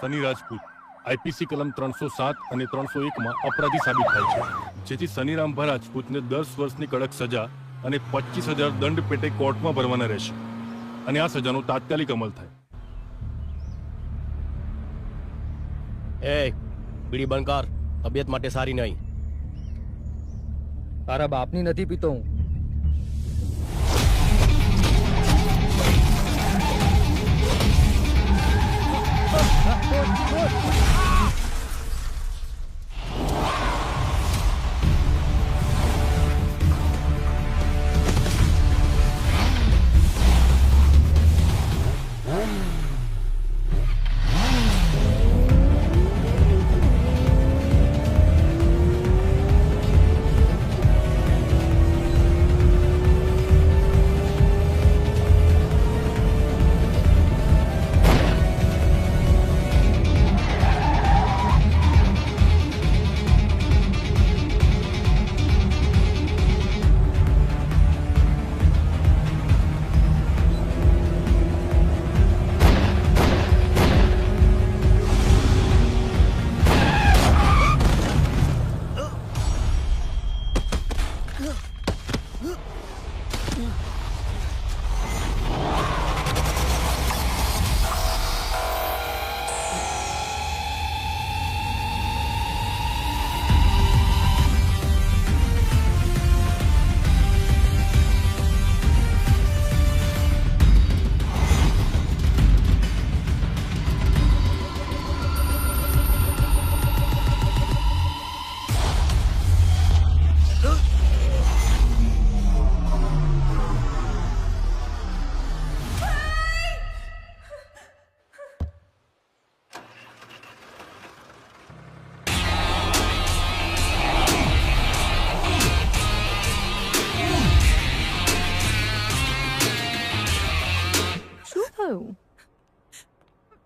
Sunny Rajput IPC કલમ 307 અને 301 અપરાધી સાબિત થાય છે, જેથી સનીરામભા રાજપૂતને 10 વર્ષની કડક સજા અને 25,000 દંડ પેટે કોર્ટમાં ભરવાના રહેશે અને આ સજાનો તાત્કાલિક અમલ થાય. એ બીડી બંધ કર, તબિયત માટે સારી નહીં. તારા બાપની નથી પીતો હું.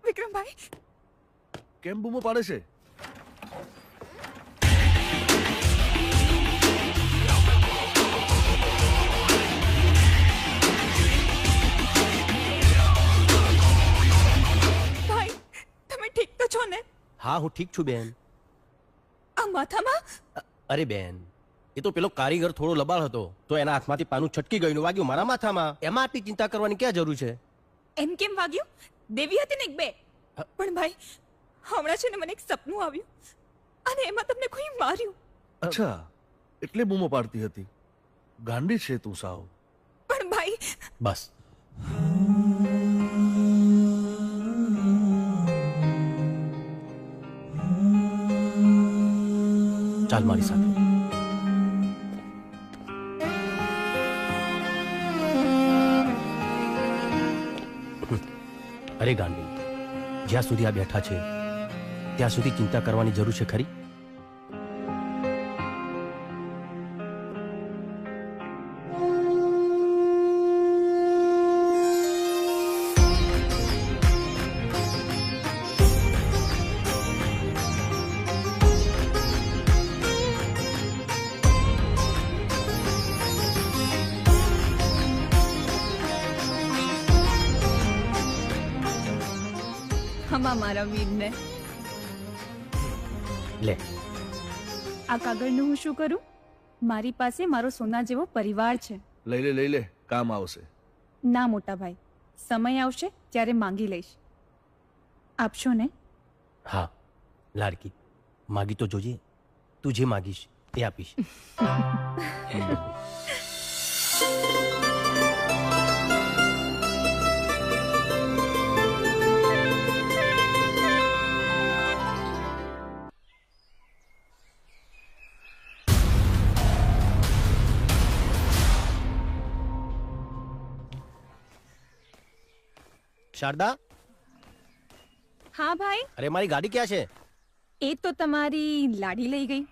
વિક્રમભાઈ કેમ બૂમો પાડે છે? ભાઈ તમે ઠીક તો છો ને? હા, હું ઠીક છું બેન. આ માથામાં? અરે બેન, એ તો પેલો કારીગર થોડો લબાડ હતો તો એના હાથમાંથી પાનું છટકી ગયું, વાગ્યું મારા માથામાં. એમાં આટલી ચિંતા કરવાની ક્યાં જરૂર છે? એમ કેમ વાગ્યું? દેવી હતી ને એક બે. પણ ભાઈ હમણાં છે ને મને એક સપનું આવ્યું અને એમાં તમને કોઈ માર્યું. અચ્છા, એટલે બૂમો પાડતી હતી. ગાંડી છે તું સાવ. પણ ભાઈ બસ. ચાલ મારી સાથે. અરે ગાંડી, જ્યાં સુધી આ બેઠા છે ત્યાં સુધી ચિંતા કરવાની જરૂર છે ખરી? હમા મારા વીરને. લે, આ કાગળનું હું શું કરું? મારી પાસે મારો સોના જેવો પરિવાર છે. લઈ લે, કામ આવશે. ના મોટા ભાઈ, સમય આવશે ત્યારે માંગી લઈશ. આપશો ને? હા લાડકી, માગી તો જોજે. તું જે માગીશ એ આપીશ. શારદા, હા ભાઈ. અરે મારી ગાડી ક્યાં છે? એ તો તમારી લાડી લઈ ગઈ.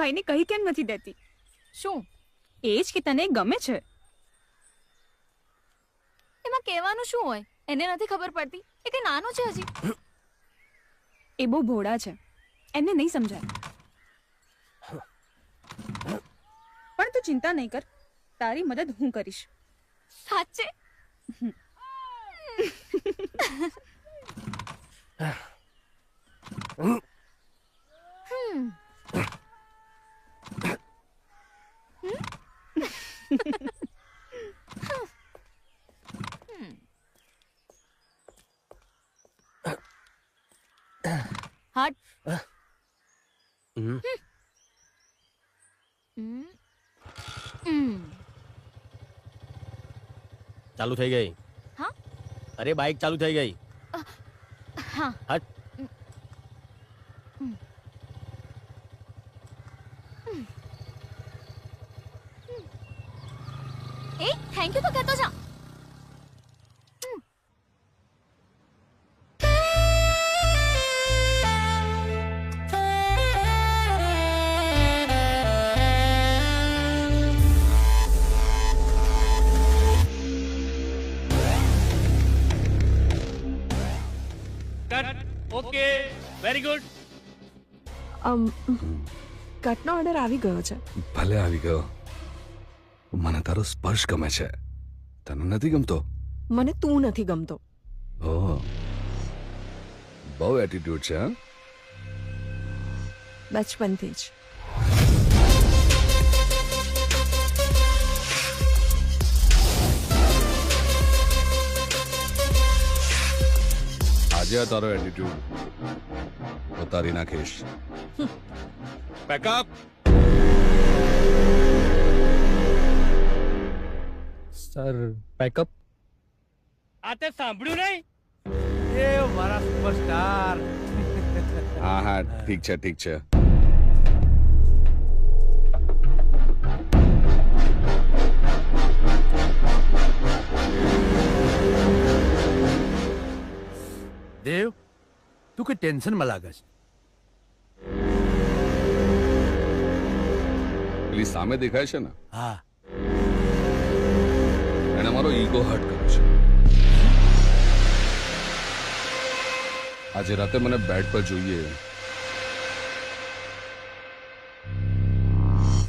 ભાઈને કહી કેમ નથી દેતી? શું એ જ કે તને ગમે છે. એમાં કહેવાનું શું હોય? એને નથી ખબર પડતી? એ કે નાનો છે હજી. એ બહુ ભોળા છે, એમને નહીં સમજાય. પણ તું ચિંતા નહીં કર, તારી મદદ હું કરીશ. સાચે? હાટ. ચાલુ થઈ ગઈ. હા? અરે બાઇક ચાલુ થઈ ગઈ. હા. હટ. એ થેન્ક યુ તો કહેતો જા. Okay, very good. કટનો ઓર્ડર આવી ગયો છે. ભલે આવી ગયો. મને તારો સ્પર્શ ગમે છે, તને નથી ગમતો? મને તું નથી ગમતો. ઓહ, બહુ એટીટ્યુડ છે. હા, બચપનથી જ. આજે આ તારો એટીટ્યુડ ઉતારી નાખીશ. પેકઅપ. Sir pack up. આ તે સાંભળ્યું નહીં? એ મારા સુપરસ્ટાર. હા હા, ઠીક છે ઠીક છે. દેવ, તું કે ટેન્શનમાં લાગે છે? પેલી સામે દેખાય છે ને, હા. એને મારો ઈગો હર્ટ કર્યો છે. આજે રાતે મને બેડ પર જોઈએ.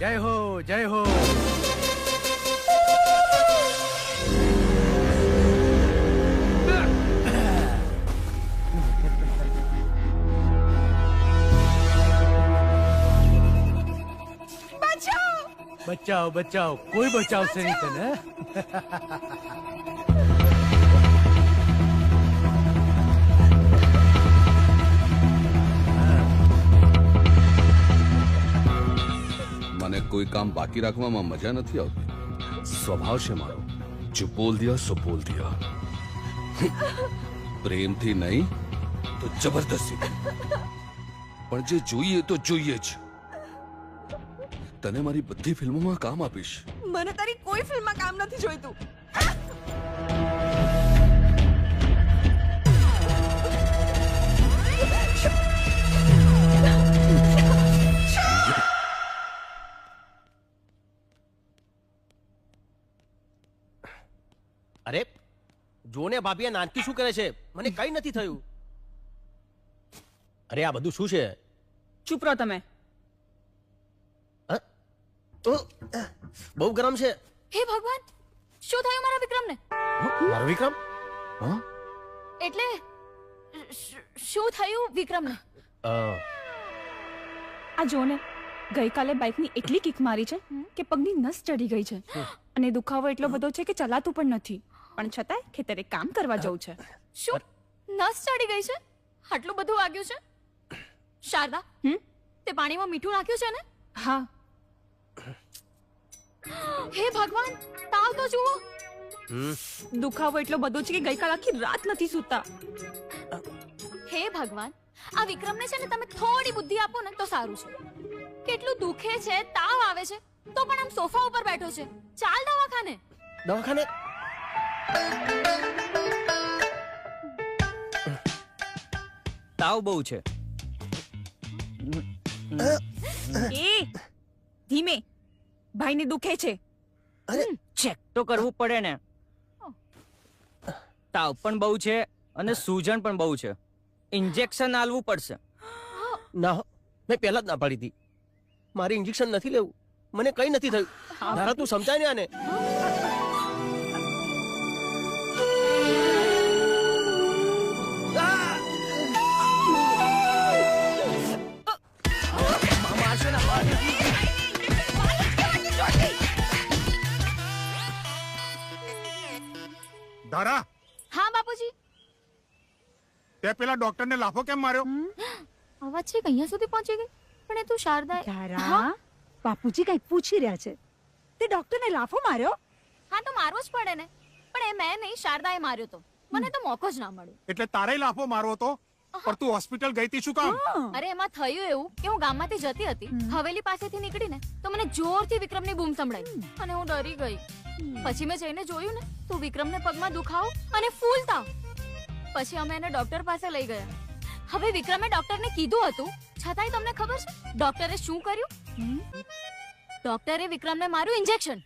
જય હો જય હો. બચાવ બચાવ, કોઈ બચાવશે નહીં તને. મને કોઈ કામ બાકી રાખવામાં મજા નથી આવતી. સ્વભાવ છે મારો, જો બોલ દિયા સો બોલ દિયા. પ્રેમથી નહીં તો જબરદસ્તી, પણ જે જોઈએ તો જોઈએ જ. તને મારી બધી ફિલ્મોમાં કામ આપીશ. મને તારી કોઈ ફિલ્મમાં કામ નથી જોઈતું. અરે જો ને ભાભી, આ નાનકી શું કરે છે? મને કઈ નથી થયું. અરે આ બધું શું છે? ચૂપ રહો તમે. બહુ ગરમ છે. હે ભગવાન, શું થયું મારા વિક્રમને? મારો વિક્રમ? હા, એટલે શું થયું વિક્રમને? આ જો ને, ગઈકાલે બાઇકની એટલી કિક મારી છે કે પગની નસ ચડી ગઈ છે અને દુખાવો એટલો બધો છે કે ચલાતું પણ નથી. પણ છતાંય ખેતરે કામ કરવા જવું છે. શું નસ ચડી ગઈ છે? આટલું બધું વાગ્યું છે? શારદા, તે પાણીમાં મીઠું નાખ્યું છે ને? હા. હે ભગવાન, તાવ તો જુઓ. દુખાવો એટલો બધો છે કે ગઈકાલ આખી રાત નથી સૂતા. હે ભગવાન, આ વિક્રમને છે ને તમે થોડી બુદ્ધિ આપો ને તો સારું છે. કેટલું દુખે છે, તાવ આવે છે, તો પણ આમ સોફા ઉપર બેઠો છે. ચાલ દવાખાને. દવાખાને? તાવ બહુ છે. એ ધીમે, ભાઈને દુખે છે. ચેક તો કરવું પડે ને. તાવ પણ બહુ છે અને સૂજન પણ બહુ છે. ઇન્જેક્શન આલવું પડશે. ના હો, મેં પહેલા જ ના પાડી હતી. મારે ઇન્જેક્શન નથી લેવું, મને કઈ નથી થયું. ધારા તું સમજાય ને આને. ધારા, હા બાપુજી. તે પેલા ડોક્ટરને લાફો કેમ માર્યો? અવાજ છે અહીંયા સુધી પહોંચી ગઈ, પણ એ તું શારદા. તારા બાપુજી કઈક પૂછી રહ્યા છે. તે ડોક્ટરને લાફો માર્યો? હા તો મારવો જ પડે ને, પણ એ મેં નહીં, શારદાએ માર્યો તો. મને તો મોકો જ ના મળ્યો. એટલે તારે લાફો મારવો તો, પણ તું હોસ્પિટલ ગઈ તી શું કામ? અરે એમાં થયું એવું કે હું ગામમાંથી જતી હતી, હવેલી પાસેથી નીકળીને તો મને જોરથી વિક્રમની બૂમ સંભળાઈ અને હું ડરી ગઈ. પછી મેં જઈને જોયું ને તો વિક્રમને પગમાં દુખાવો અને ફૂલ તાવ. પછી અમે એને ડોક્ટર પાસે લઈ ગયા. હવે વિક્રમે ડોક્ટરને કીધું હતું, છતાંય તમને ખબર છે ડોક્ટરે શું કર્યું? ડોક્ટરે વિક્રમને માર્યું ઇન્જેક્શન.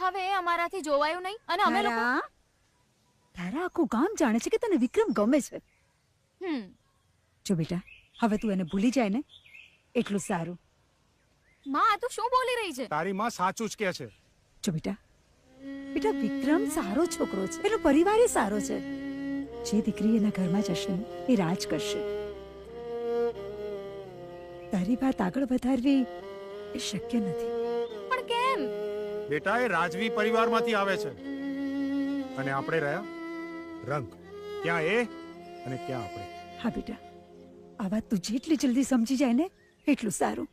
હવે અમારાથી જોવાયું નહીં અને અમે લોકો તારા આખું ગામ જાણે છે કે તને વિક્રમ ગમે છે. જો બેટા, હવે તું એને ભૂલી જાય ને એટલું સારું. માં આ તો શું બોલી રહી છે? તારી માં સાચું જ કે છે. જો બેટા, બેટા વિક્રમ સારો છોકરો છે, એનો પરિવાર એ સારો છે. જે દીકરી એના ઘરમાં જશે ને એ રાજ કરશે. તારી વાત આગળ વધારવી એ શક્ય નથી. પણ કેમ? બેટા એ રાજવી પરિવારમાંથી આવે છે અને આપણે રહ્યા રંગ. ક્યાં એ અને ક્યાં આપણે. હા બેટા, આ વાત તું જેટલી જલ્દી સમજી જાય ને એટલું સારું.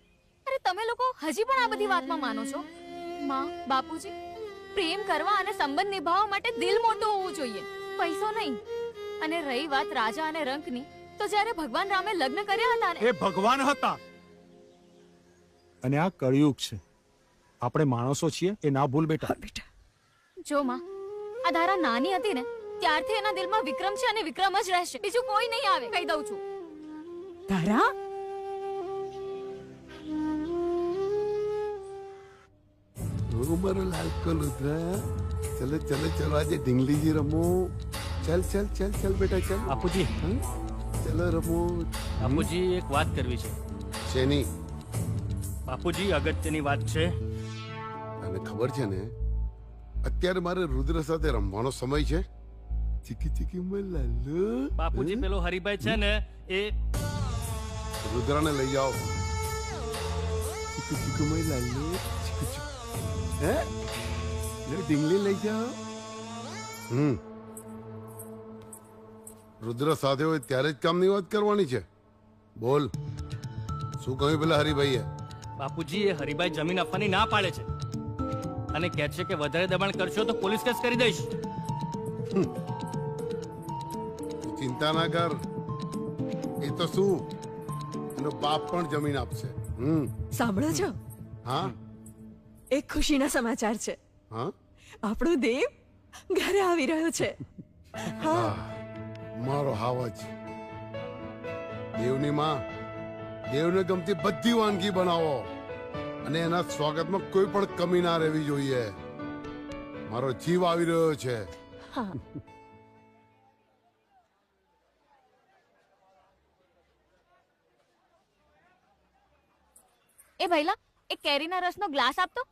અરે તમે લોકો હજી પણ આ બધી વાતમાં માનો છો? માં, બાપુજી, પ્રેમ કરવા અને સંબંધ નિભાવવા માટે દિલ મોટું હોવું જોઈએ, પૈસો નહીં. અને રહી વાત રાજા અને રંકની, તો જ્યારે ભગવાન રામે લગ્ન કર્યા હતા ને, એ ભગવાન હતા અને આ કળિયુગ છે. આપણે માણસો છીએ એ ના ભૂલ બેટા. જો માં, આ ધારા નાની હતી ને ત્યારથી એના દિલમાં વિક્રમ છે અને વિક્રમ જ રહેશે. બીજું કોઈ નહીં આવે, કહી દઉં છું. તારા મારો લાલ કલુતરા, ચલો ચલો ચલો આજે ઢીંગલીજી રમો. ચલ ચલ ચલ ચલ બેટા ચલ. બાપુજી, ચલો રમો. બાપુજી એક વાત કરવી છે. શેની? બાપુજી અગત્યની વાત છે. તને ખબર છે ને અત્યારે મારે રુદ્ર સાથે રમવાનો સમય છે. ચીકી ચીકી મલાલો. બાપુજી પેલો હરિભાઈ છે ને એ રુદ્રને લઈ જાઓ. ચીકુ ચીકુ મલાલો. ચીકુ ચીકુ. હે લે ઢીંગલી લઈ જાઓ. રુદ્ર સાથે હોય ત્યારે જ કામની વાત કરવાની છે. બોલ, શું કહ્યું પેલા હરિભાઈએ? બાપુજી એ હરિભાઈ જમીન આપવાની ના પાડે છે અને કહે છે કે વધારે દબાણ કરશો તો પોલીસ કેસ કરી દઈશ. ચિંતા ના કર, એ તો શું એનો બાપ પણ જમીન આપશે. સાંભળો છો? હા, એક ખુશીના સમાચાર છે. હા, આપણો દેવ ઘરે આવી રહ્યો છે. હા, મારો હાવજ. દેવની માં, દેવને ગમતી બધી વાનગી બનાવો અને એના સ્વાગતમાં કોઈ પણ કમી ના રહેવી જોઈએ. મારો જીવ આવી રહ્યો છે. હા. એ ભઈલા, એક કેરીના રસનો ગ્લાસ આપતો.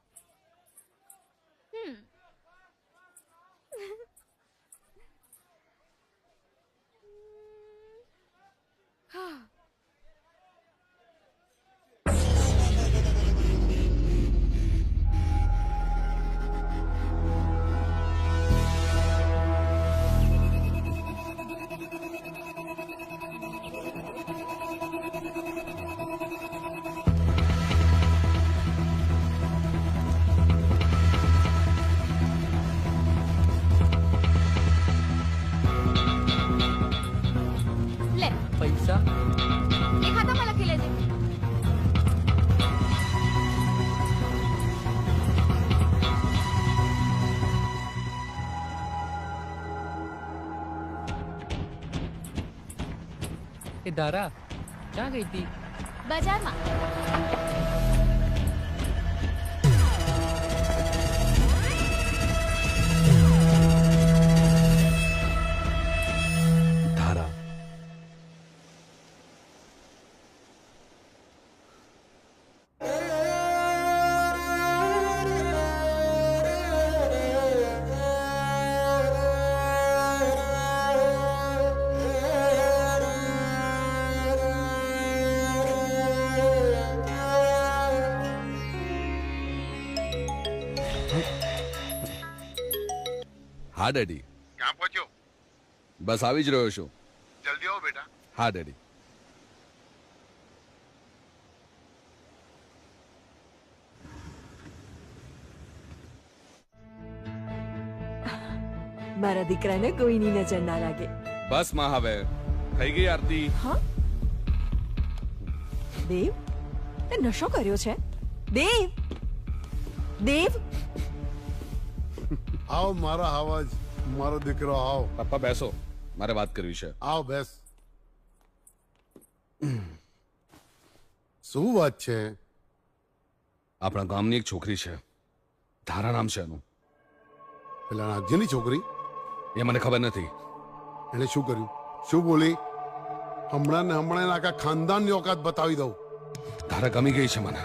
લે પૈસા એ ખાતામાં લખી લેજે. એ ધારા ક્યાં ગઈ હતી? બજારમાં. ધારા, હા ડેડી. ક્યાં પહોંચ્યો? બસ આવી જ રહ્યો છું. જલ્દી આવો બેટા. હા ડેડી. મારા દીકરાને કોઈની નજર ના લાગે. બસ માં હવે થઈ ગઈ આરતી. હા દેવ, તે નશો કર્યો છે? દેવ, દેવ, આવ મારા આવાજ, મારો દીકરો આવ. પપ્પા બેસો, મારે વાત કરવી છે. આવ બેસ. શું વાત છે? આપણા ગામની એક છોકરી છે, ધારા નામ છે એનું. પેલા નાગજીની છોકરી? એ મને ખબર નથી. એને શું કર્યું? શું બોલી? હમણાં ને હમણાં આખા ખાનદાનની ઓકાત બતાવી દઉં. ધારા ગમી ગઈ છે મને.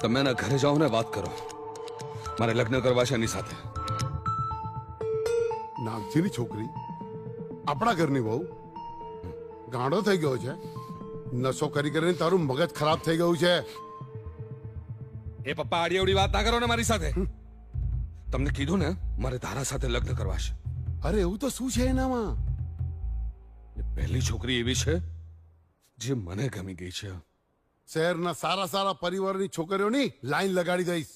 તમે એના ઘરે જાઓ ને વાત કરો. મારે લગ્ન કરવા છે એની સાથે. નાગજીની છોકરી આપણા ઘરની બહુ ગાંડો થઈ ગયો છે. નશો કરી કરીને તારું મગજ ખરાબ થઈ ગયું છે. એ પપ્પા આડી અવડી વાત ના કરો ને મારી સાથે. તમને કીધું ને મારે ધારા સાથે લગ્ન કરવા છે. અરે એવું તો શું છે એનામાં? એ પહેલી છોકરી એવી છે જે મને ગમી ગઈ છે. શહેરના સારા સારા પરિવારની છોકરીઓની લાઈન લગાડી દઈશ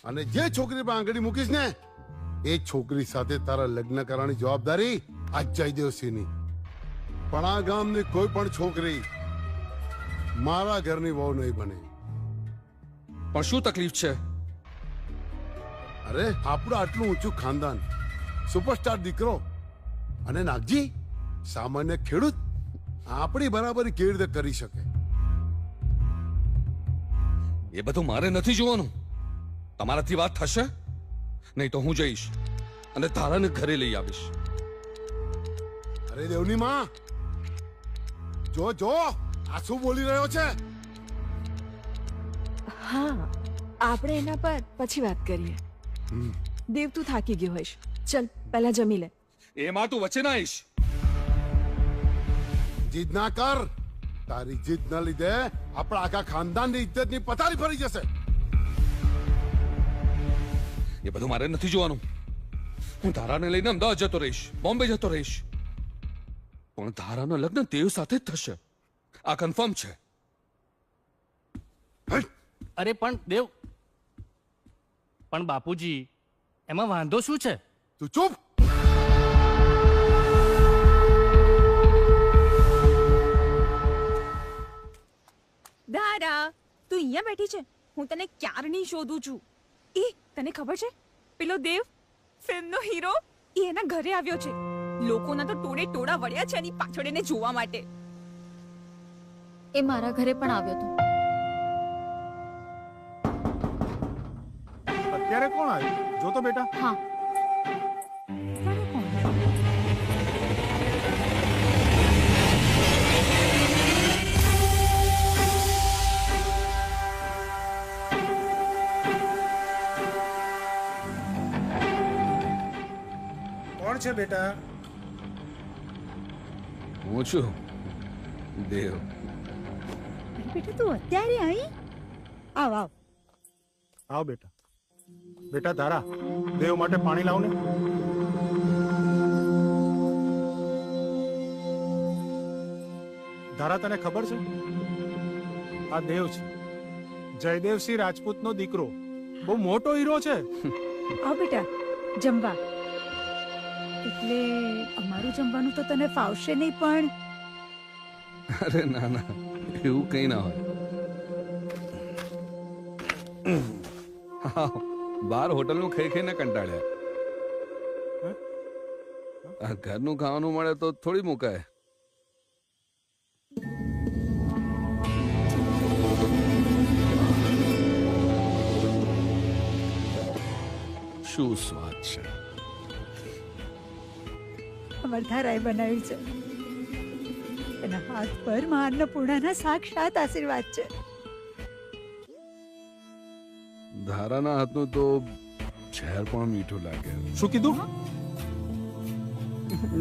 અને જે છોકરી પર આંગળી મૂકીશ ને એ છોકરી સાથે તારા લગ્ન કરવાની જવાબદારી આ જયદેવસિંહની. પણ આ ગામની કોઈ પણ છોકરી મારા ઘરની વહુ નહીં બને. પણ શું તકલીફ છે? અરે આપણું આટલું ઊંચું ખાનદાન, સુપરસ્ટાર દીકરો અને નાગજી સામાન્ય ખેડૂત આપણી બરાબરી કેવી રીતે કરી શકે? એ બધું મારે નથી જોવાનું. તમારાથી વાત થશે નહીં તો હું જઈશ અને ધારાને ઘરે લઈ આવીશ. અરે દેવની માં, જો જો આ શું બોલી રહ્યો છે? હા આપણે એના પર પછી વાત કરીએ. દેવ, તું થાકી ગયો હોઈશ, ચલ પહેલા જમી લે. એમાં તું વચ્ચે ના આવીશ. જીદ ના કર. તારી જીદ ના લીધે આપણા આખા ખાનદાનની ઇજ્જતની પથારી ફરી જશે. એ બધું મારે નથી જોવાનું. હું ધારાને લઈને અમદાવાદ જતો રહીશ, બોમ્બે જતો રહીશ, પણ ધારાના લગ્ન દેવ સાથે જ થશે. આ કન્ફર્મ છે. અરે પણ દેવ, પણ બાપુજી એમાં વાંધો શું છે? તું ચૂપ. દારા, તું અહીંયા બેઠી છે? હું તને ક્યારની શોધું છું. એ તને ખબર છે પેલો દેવ ફિલ્મનો હીરો એ એના ઘરે આવ્યો છે. લોકોના તો ટોળે ટોળા વળ્યા છે એની પાછળ એને જોવા માટે. એ મારા ઘરે પણ આવ્યો હતો. અત્યારે કોણ આવ્યું? જો તો બેટા. હા. કોણ છે બેટા? હું છું દેવ. બેટા તું અત્યારે આવી? આવ આવ આવ બેટા. બેટા ધારા, દેવ માટે પાણી લાવ ને. ધારા, તને ખબર છે આ દેવ છે જયદેવસિંહ રાજપૂતનો દીકરો. બહુ મોટો હીરો છે. આવ બેટા જમવા. એટલે અમારું જમવાનું તો તને ફાવશે નહીં પણ. અરે ના ના, એવું કઈ ના હોય. બાર હોટલનું ખાઈ ખાઈને કંટાળ્યા. આ ઘરનું ખાવાનું મળે તો થોડી મુકાય. શું સ્વાદ છે. અમાર ધારાએ બનાવ્યું છે. એના હાથ પર માં અન્નપૂર્ણાના સાક્ષાત આશીર્વાદ છે. ધારાના હાથનું તો ઝેર પણ મીઠું લાગે. શું કીધું?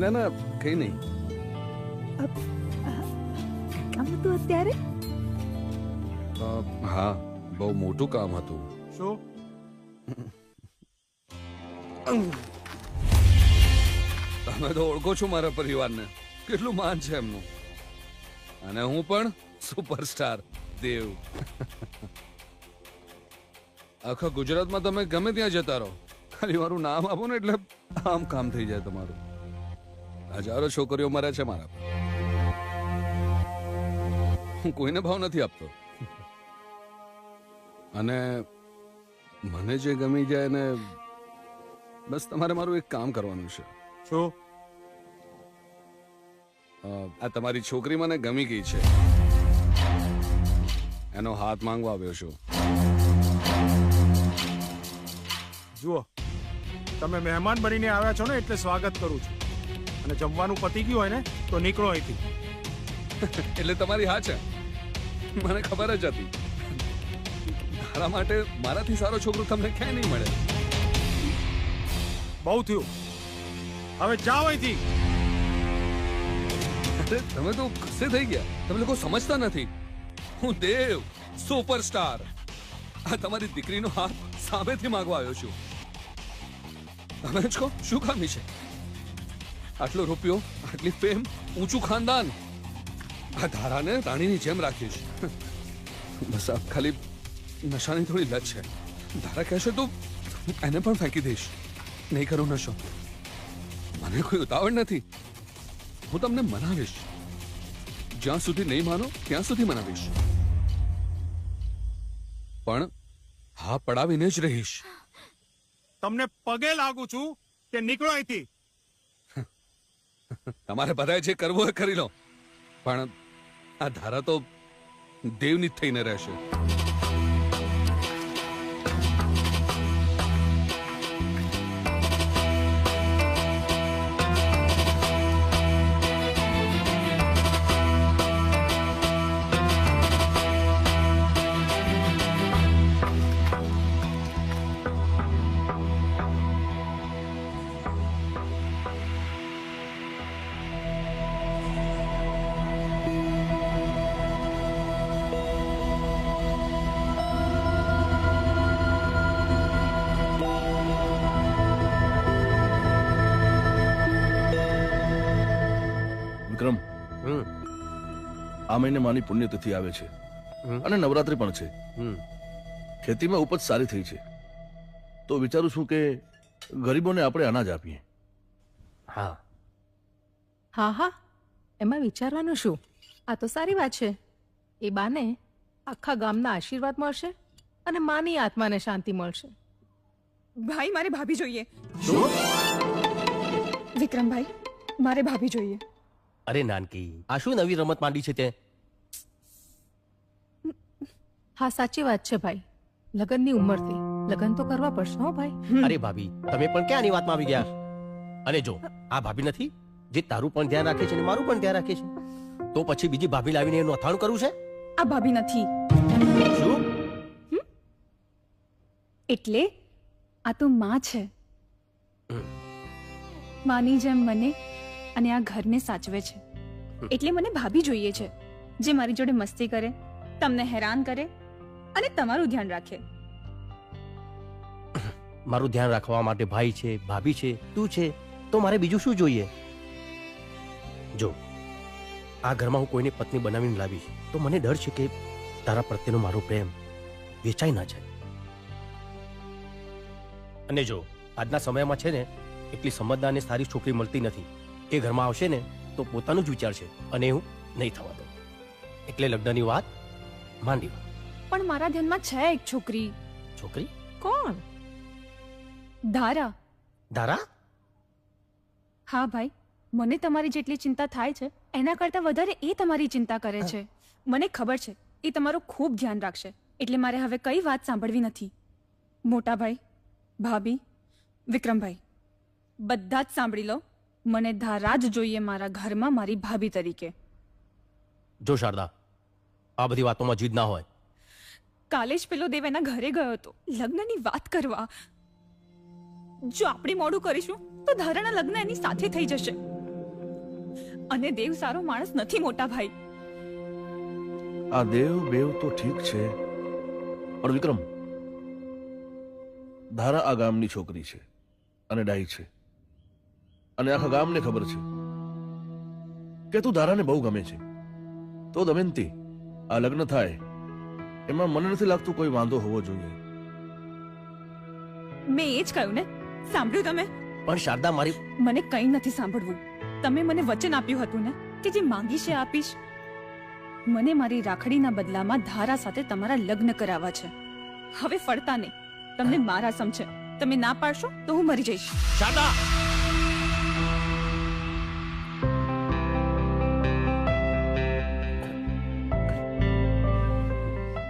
ના ના કઈ નહીં. કામ હતું અત્યારે? હા, બહુ મોટું કામ હતું. શું? તમે તો ઓળખો છો મારા પરિવારને, કેટલું માન છે એમનું. અને હું પણ સુપરસ્ટાર દેવ. આખા ગુજરાતમાં તમે ગમે ત્યાં જતા રહો, ખાલી મારું નામ આપો ને એટલે આમ કામ થઈ જાય તમારું. હજારો છોકરીઓ મરે છે મારા પર. હું કોઈને ભાવ નથી આપતો. અને મને જે ગમી જાય ને બસ તમારે મારું એક કામ કરવાનું છે. શું? આ તમારી છોકરી મને ગમી ગઈ છે, એનો હાથ માંગવા આવ્યો છું. જુઓ, તમે મહેમાન બનીને આવ્યા છો ને એટલે સ્વાગત કરું છું. અને જમવાનું પતી ગયું હોય ને તો નીકળો અહીંથી. એટલે તમારી હા છે, મને ખબર જ હતી. તારા માટે મારાથી સારો છોકરો તમને ક્યાંય નહીં મળે. બહુ થયું, હવે જાઓ અહીંથી. તમે તો ગુસ્સે થઈ ગયા. તમે લોકો સમજતા નથી. હું દેવ સુપરસ્ટાર આ તમારી દીકરીનો હાથ સામેથી માંગવા આવ્યો છું. તમે જ કહો શું ખામી છે? આટલો રૂપિયો, આટલી ફેમ, ઊંચું ખાનદાન, આ ધારાને રાણીની જેમ રાખી છે. બસ આ ખાલી નશાની થોડી લત છે. ધારા કહેશે તો એને પણ ફેંકી દઈશ. નહીં કરું નશો. મને કોઈ ઉતાવળ નથી. હું તમને મનાવીશ. જ્યાં સુધી નહીં માનો ત્યાં સુધી મનાવીશ. પણ હા પડાવીને જ રહીશ. તમને પગે લાગુ છું કે નીકળો અહીંથી. તમારે બધાએ જે કરવું એ કરી લો, પણ આ ધારા તો દેવની જ થઈને રહેશે. વિક્રમ, આ મહિને માની પુણ્યતિથિ આવે છે અને નવરાત્રી પણ છે. ખેતીમાં ઉપજ સારી થઈ છે, તો વિચારું છું કે ગરીબોને આપણે અનાજ આપીએ. હા હા હા, એમાં વિચારવાનું શું? આ તો સારી વાત છે. એ બાને આખા ગામના આશીર્વાદ મળશે અને માની આત્માને શાંતિ મળશે. ભાઈ, મારે ભાભી જોઈએ. વિક્રમભાઈ, મારે ભાભી જોઈએ. અરે નાનકી, આ શું નવી રમત માંડી છે તે? હા, સાચી વાત છે ભાઈ. લગનની ઉંમરથી લગન તો કરવા પડશે હો ભાઈ. અરે ભાભી, તમે પણ ક્યાં આની વાતમાં આવી ગયા? અને જો આ ભાભી નથી જે તારું પણ ધ્યાન રાખે છે અને મારું પણ ધ્યાન રાખે છે, તો પછી બીજી ભાભી લાવીને એનું અથાણું કરવું છે? આ ભાભી નથી. શું? એટલે આ તો માં છે. માની જેમ મને અને આ ઘરને સાચવે છે. એટલે મને ભાભી જોઈએ છે જે મારી જોડે મસ્તી કરે, તમને હેરાન કરે અને તમારું ધ્યાન રાખે. મારું ધ્યાન રાખવા માટે ભાઈ છે, ભાભી છે, તું છે, તો મારે બીજું શું જોઈએ? જો આ ઘરમાં હું કોઈને પત્ની બનાવીને લાવીશ તો મને ડર છે કે તારા પ્રત્યેનો મારો પ્રેમ વેચાઈ ના જાય. અને જો આજના સમયમાં છે ને એટલી સમજદાર અને સારી છોકરી મળતી નથી. એ ઘરમાં આવશે ને તો પોતાનું જ વિચારશે અને હું નહીં થવા દઉં. એટલે લગ્નની વાત માંડી. પણ મારા ધ્યાનમાં છે એક છોકરી. છોકરી? કોણ? ધારા. ધારા? હા ભાઈ, મને તમારી જેટલી ચિંતા થાય છે એના કરતા વધારે એ તમારી ચિંતા કરે છે. મને ખબર છે એ તમારું ખૂબ ધ્યાન રાખશે, એટલે મારે હવે કઈ વાત સાંભળવી નથી. મોટા ભાઈ, ભાભી, વિક્રમભાઈ, બધા જ સાંભળી લો, મને ધારા જ જોઈએ મારા ઘરમાં મારી ભાભી તરીકે. જો શારદા, આ બધી વાતોમાં જીદ ના હોય. કાલે જ પેલો દેવ એના ઘરે ગયો હતો લગ્નની વાત કરવા. જો આપણે મોડું કરીશું તો ધારાના લગ્ન એની સાથે થઈ જશે. અને દેવ સારો માણસ નથી મોટા ભાઈ. આ દેવ બેવ તો ઠીક છે, પણ વિક્રમ, ધારા આ ગામની છોકરી છે અને ડાઈ છે, અને આખા ગામને ખબર છે કે તું ધારાને બહુ ગમે છે. તો દમયંતી, આ લગ્ન થાય એમાં મને નથી લાગતું કોઈ વાંધો હોવો જોઈએ. મેં એ જ કહ્યું ને, સાંભળ્યું તમે? પણ શારદા, મારી મને કંઈ નથી સાંભળવું. તમે મને વચન આપ્યું હતું ને કે જે માંગીશ એ આપીશ. મને મારી રાખડીના બદલામાં ધારા સાથે તમારા લગ્ન કરાવવા છે. હવે ફરતા નહીં, તમને મારા સમ છે. તમે ના પાડશો તો હું મરી જઈશ. શારદા,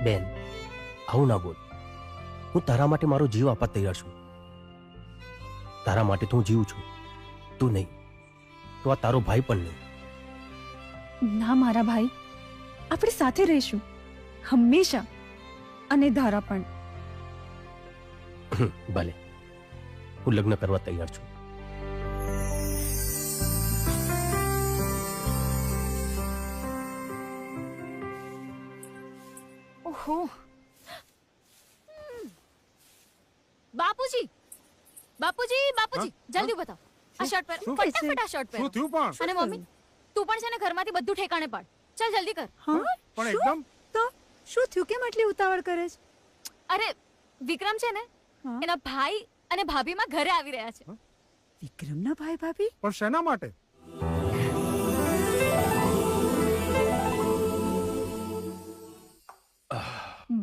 બેન, આવું ના બોલ. હું તારા માટે મારો જીવ આપવા તૈયાર છું. તારા માટે તો હું જીવું છું, તું નહીં તો આ તારો ભાઈ પણ નહીં. ના મારા ભાઈ, આપણે સાથે રહીશું હંમેશા. અને ધારા પણ. ભલે, હું લગ્ન કરવા તૈયાર છું. ઓહો, બાપુજી, બાપુજી, બાપુજી, જલ્દી બતાવો. આ શર્ટ પહેર, ફટાફટ આ શર્ટ પહેર. શું થયું પણ? અને મમ્મી, તું પણ છે ને ઘરમાંથી બધું ઠેકાણે પાડ. ચાલ જલ્દી કર. પણ એકદમ તો શું થયું? કેમ આટલી ઉતાવળ કરે છે? અરે વિક્રમ છે ને, એના ભાઈ અને ભાભીમાં ઘરે આવી રહ્યા છે. વિક્રમના ભાઈ ભાભી? પણ શેના માટે?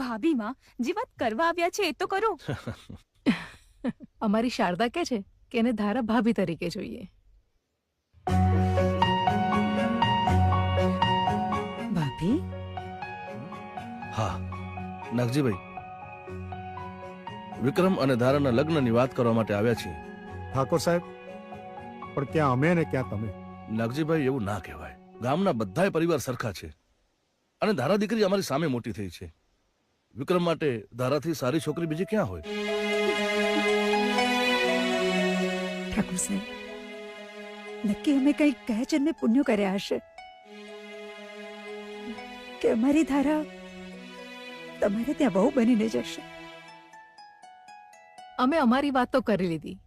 ભાભીમાં જે વાત કરવા આવ્યા છે એ તો કરો. અમારી શારદા કે છે કે એને ધારા ભાભી તરીકે જોઈએ. ભાભી? હા નાગજીભાઈ, વિક્રમ અને ધારાના લગ્નની વાત કરવા માટે આવ્યા છીએ. ઠાકોર સાહેબ, પણ ક્યાં અમે ને ક્યાં તમે? નાગજીભાઈ, એવું ના કહેવાય. ગામના બધાય પરિવાર સરખા છે, અને ધારા દીકરી અમારી સામે મોટી થઈ છે. વિક્રમ માટે ધારાથી સારી છોકરી બીજી ક્યાં હોય? ઠાકોર સાહેબ, નક્કી અમે કંઈક ગયા જન્મે પુણ્ય કર્યા હશે કે અમારી ધારા તમારે ત્યાં બહુ બનીને જશે. અમે અમારી વાત તો કરી લીધી,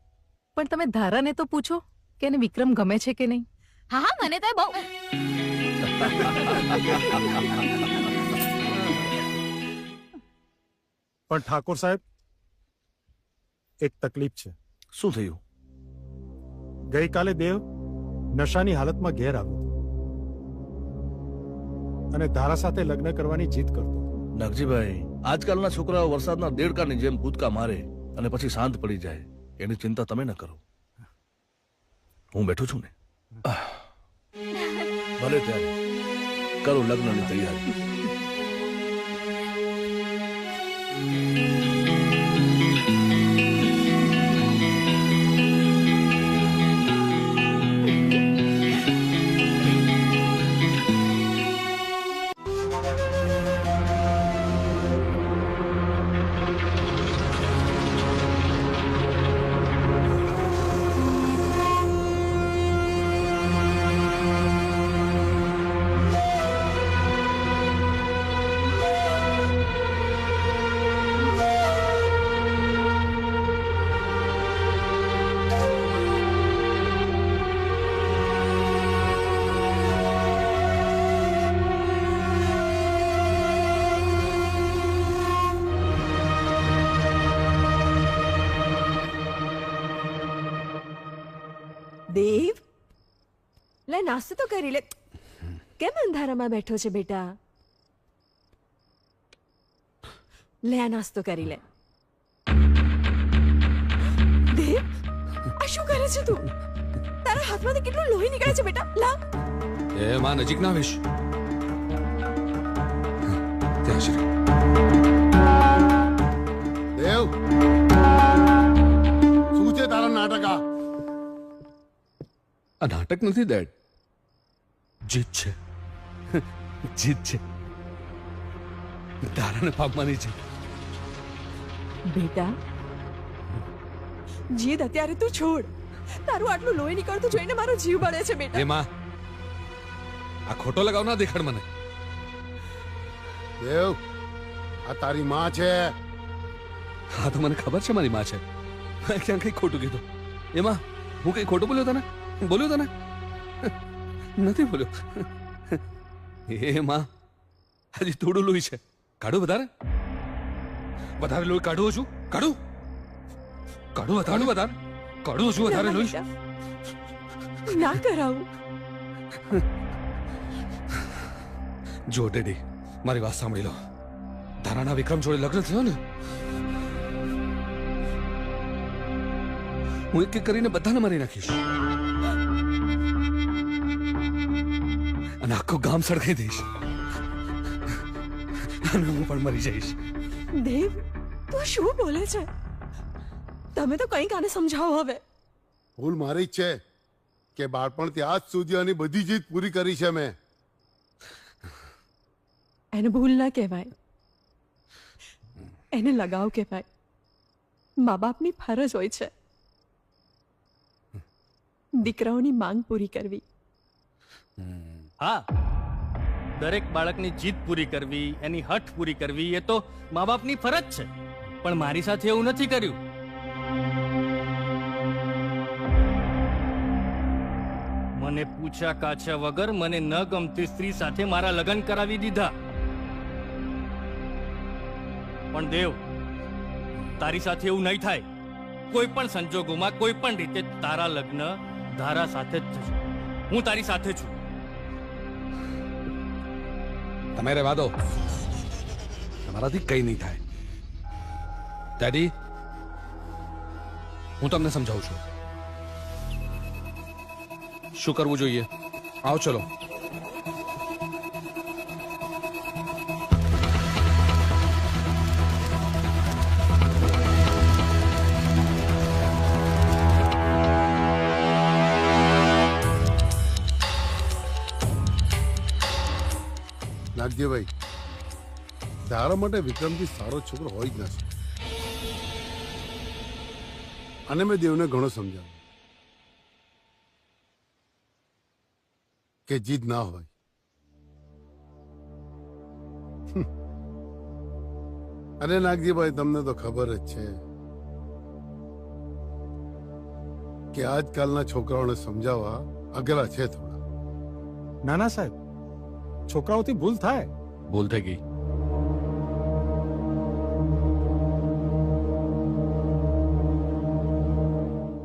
પણ તમે ધારાને તો પૂછો કે એને વિક્રમ ગમે છે કે નહીં. હા હા, મને તો બહુ. પણ ઠાકોર સાહેબ, એક તકલીફ છે. શું થયું? ગઈકાલે દેવ નશાની હાલતમાં ઘેર આવ્યો અને ધારા સાથે લગ્ન કરવાની જીદ કરતો. નાગજીભાઈ, આજકાલના છોકરાઓ વરસાદના દેડકાની જેમ કૂદકા મારે અને પછી શાંત પડી જાય. એની ચિંતા તમે ન કરો, હું બેઠો છું ને. ભલે ત્યારે કરો લગ્નની તૈયારી. દેવ, લે નાસ્તો તો કરી લે. કેમ અંધારામાં બેઠો છે બેટા? લે આ નાસ્તો કરી લે. દેવ, આ શું કરે છે તું? તારા હાથમાંથી કેટલું લોહી નીકળે છે બેટા. લા, એ માં નજીક ના આવીશ. ત્યાં છે દેવ, શું છે તારા આ નાટક નથી ડેડ, જીત છે, જીત છે, ધારાને પામવાની છે. બેટા જીદ અત્યારે તું છોડ. તારું આટલું લોહી નીકળતું જોઈને મારો જીવ બળે છે બેટા. એ માં, આ ખોટો લગાવ ના દેખાડ મને. દેવ, આ તારી માં છે. હા તો મને ખબર છે મારી માં છે. મેં ક્યાં કઈ ખોટું કીધું? એમાં હું કઈ ખોટું બોલ્યો તને? બોલ્યો તને? નથી બોલ્યો. એ માં, હજી થોડું લોહી છે, કાઢું વધારે? વધારે લોહી કાઢું છું? કાઢું વધારે કાઢું છું વધારે લોહી? ના કરાવું. જો ડેડી, મારી વાત સાંભળી લો. ધારાના વિક્રમ જોડે લગ્ન થયો ને, હું એક એક કરીને બધાને મારી નાખીશ અને આખું ગામ સળગાઈ દઈશ અને હું પણ મરી જઈશ. દેવ, તું શું બોલે છે? તમે તો કંઈક આને સમજાવો હવે. ભૂલ મારી જ છે કે બાળપણથી આજ સુધી આની બધી જીત પૂરી કરી છે મેં. એને ભૂલ ના કહેવાય, એને લગાવ કહેવાય. મા બાપની ફરજ હોય છે દીકરાઓની માંગ પૂરી કરવી. હા, દરેક બાળકની જીદ પૂરી કરવી, એની હઠ પૂરી કરવી એ તો મા બાપની ફરજ છે. પણ મારી સાથે એવું નથી કર્યું. મને પૂછ્યા કાછ્યા વગર મને ન ગમતી સ્ત્રી સાથે મારા લગ્ન કરાવી દીધા. પણ દેવ, તારી સાથે એવું નહીં થાય. કોઈ પણ સંજોગોમાં, કોઈ પણ રીતે તારા લગ્ન ધારા સાથે જ થશે. હું તારી સાથે છું. તમે રહેવા દો, તમારાથી કઈ નહીં થાય. ડેડી, હું તમને સમજાવું છું શું કરવું જોઈએ. આવો ચલો. નાગજીભાઈ, તારા માટે વિક્રમજી સારો છોકરો હોય જ ના શકે. અને મેં દેવને ઘણો સમજાવ્યો કે જીદ ના હોય. અને નાગજીભાઈ, તમને તો ખબર જ છે કે આજકાલના છોકરાઓને સમજાવવા અઘરા છે થોડા. નાના સાહેબ, છોકરાઓથી ભૂલ થાય. ભૂલ થઈ ગઈ.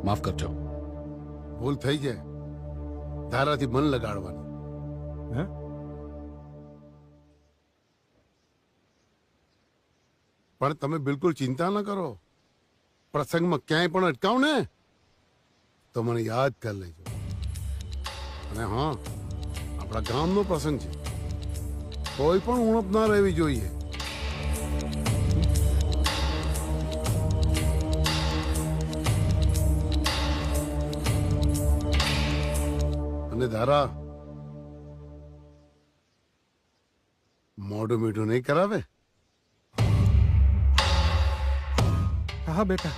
માફ કરજો. ભૂલ થઈ જાય, ધારાથી મન લગાડવાનું. પણ તમે બિલકુલ ચિંતા ન કરો. પ્રસંગમાં ક્યાંય પણ અટકાવ ને તો મને યાદ કરી લેજો. અને હા, આપણા ગામનો પ્રસંગ છે, કોઈ પણ ઉણપ ના રહેવી જોઈએ. અને ધારા મોઢું મીઠું નહીં કરાવે. હા બેટા,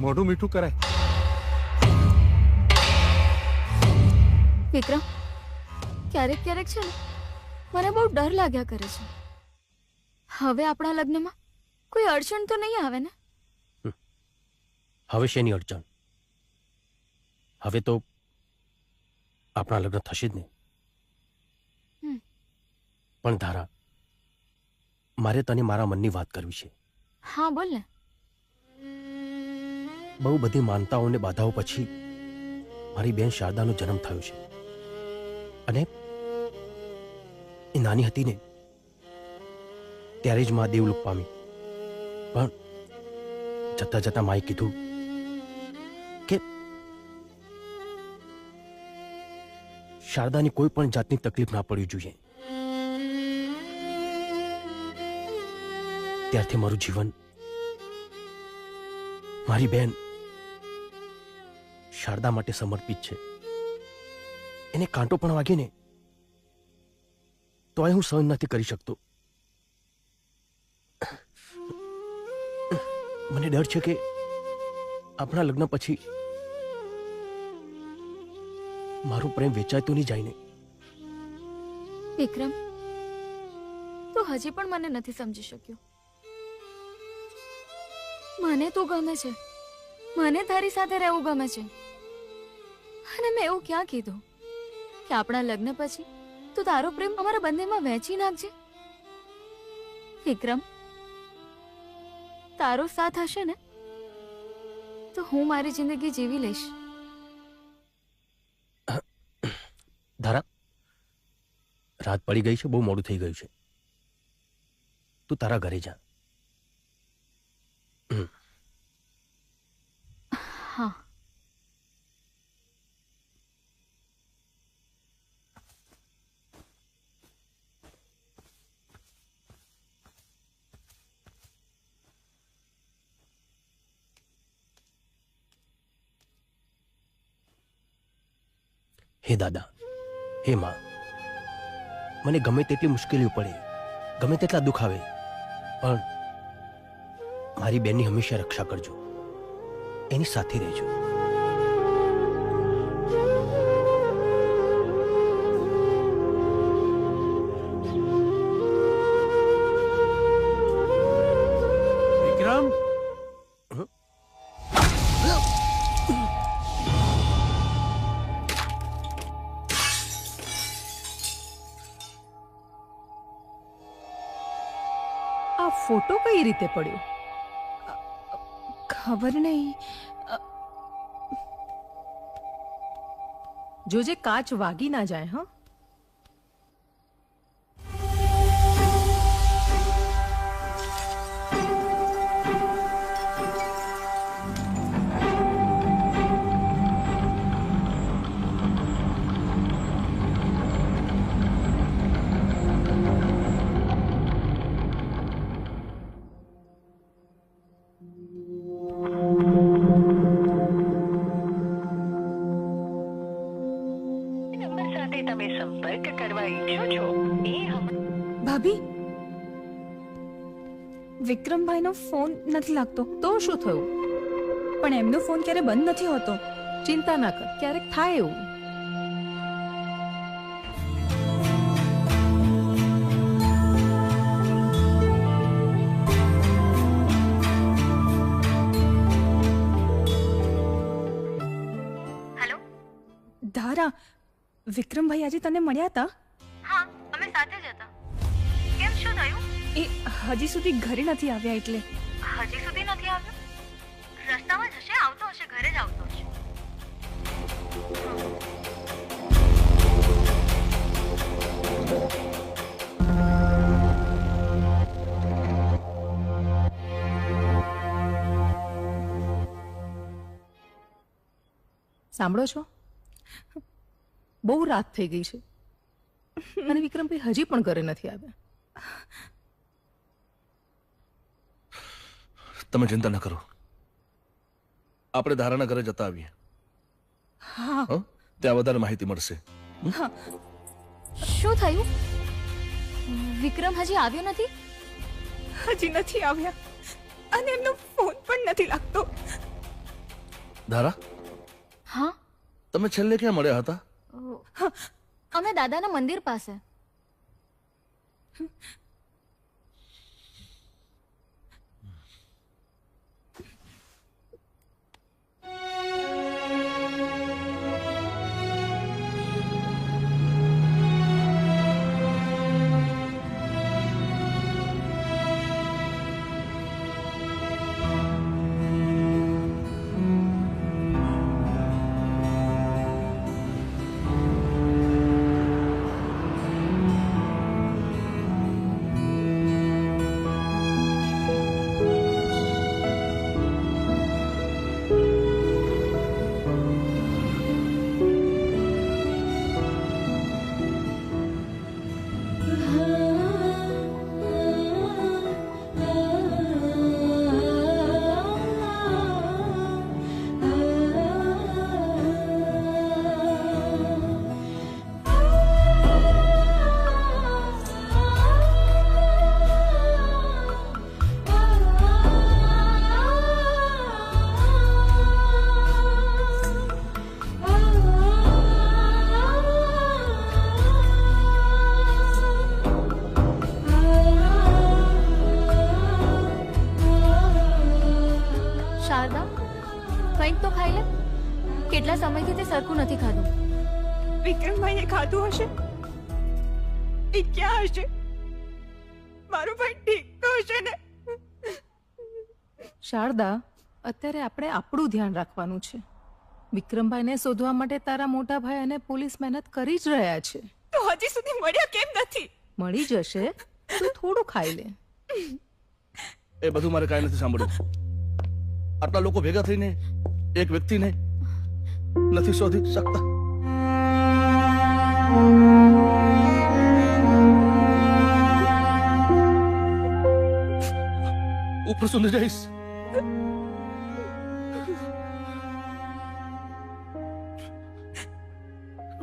મોઢું મીઠું કરાય. વિક્રમ, ક્યારેક ક્યારેક છે ને મને બહુ ડર લાગ્યા કરે છે. હવે આપણા લગ્નમાં કોઈ અડચણ તો નહીં આવે ને? હવે શેની અડચણ? હવે તો આપણા લગ્ન થશે જ નહીં. પણ ધારા, મારે તને મારા મનની વાત કરવી છે. હા, બોલ ને. બહુ બધી માનતાઓને બાધાઓ પછી મારી બેન શારદાનો જન્મ થયો છે. અને એ નાની હતી ને ત્યારે જ મા દેવલોક પામી. પણ જતા જતા માએ કીધું કે શારદાની કોઈ પણ જાતની તકલીફ ના પડવી જોઈએ. ત્યારથી મારું જીવન મારી બેન શારદા માટે સમર્પિત છે. એને કાંટો પણ વાગે ને તોય હું સહન નથી કરી શકતો. મને ડર છે કે આપણા લગ્ન પછી મારું પ્રેમ વેચાય તો નહીં જાય ને. વિક્રમ, તું હજી પણ મને નથી સમજી શક્યો. મને તું ગમે છે, મને તારી સાથે રહેવું ગમે છે, અને મેં એવું ક્યાં કીધું કે આપણા લગ્ન પછી તું તારો પ્રેમ અમારા બંનેમાં વહેંચી નાખજે. વિક્રમ, તારો સાથ હશે ને તો હું મારી જિંદગી જીવી લઈશ. ધારા, રાત પડી ગઈ છે, બહુ મોડું થઈ ગયું છે. તું તારા ઘરે જા. હા. હે દાદા, હે માં, મને ગમે તેટલી મુશ્કેલીઓ પડે, ગમે તેટલા દુઃખ આવે, પણ મારી બેનની હંમેશા રક્ષા કરજો, એની સાથે રહેજો. વિક્રમ, આ ફોટો કઈ રીતે પડ્યો? ખબર નહીં. જોજે કાચ વાગી ના જાય. હા, ભાભી, વિક્રમભાઈનો ફોન નથી લાગતો. તો શું થયું? પણ એમનો ફોન ક્યારે બંધ નથી હોતો. ચિંતા ના કર, ક્યારેક થાય એવું. ધારા, વિક્રમભાઈ આજે તને મળ્યા હતા? હા, અમે સાથે જ હતા. કેમ, શું થયું? એ હજી સુધી ઘરે નથી આવ્યા. એટલે હજી સુધી નથી આવ્યો? રસ્તામાં જ હશે, આવતો હશે, ઘરે જ આવતો હશે. સાંભળો છો? બહુ રાત થઈ ગઈ છે અને વિક્રમભાઈ હજી પણ ઘરે નથી આવ્યા. તમે ચિંતા ન કરો, આપણે ધારાના ઘરે જતા આવીએ. હા, ત્યાં વધારે માહિતી મળશે. શું થયું? વિક્રમ હજી આવ્યો નથી? હજી નથી આવ્યા અને એમનો ફોન પણ નથી લાગતો. ધારા, હા, તમે છેલ્લે ક્યાં મળ્યા હતા? અમે દાદાના મંદિર પાસે. કેટલા સમયથી તે સરખું નથી ખાધું. વિક્રમભાઈએ ખાધું હશે. એ ક્યાં હશે? મારો ભાઈ ઠીક તો હશે ને? શારદા, અત્યારે આપણે આપણું ધ્યાન રાખવાનું છે. વિક્રમભાઈને શોધવા માટે તારા મોટા ભાઈ અને પોલીસ મહેનત કરી જ રહ્યા છે. તો હજી સુધી મળ્યા કેમ નથી? મળી જશે, તું થોડું ખાઈ લે. એ બધું મારે કાંઈ નથી સાંભળ્યું. આટલા લોકો ભેગા થઈને એક વ્યક્તિને નથી શોધી શકતા. ઉપર સુધી જઈશ.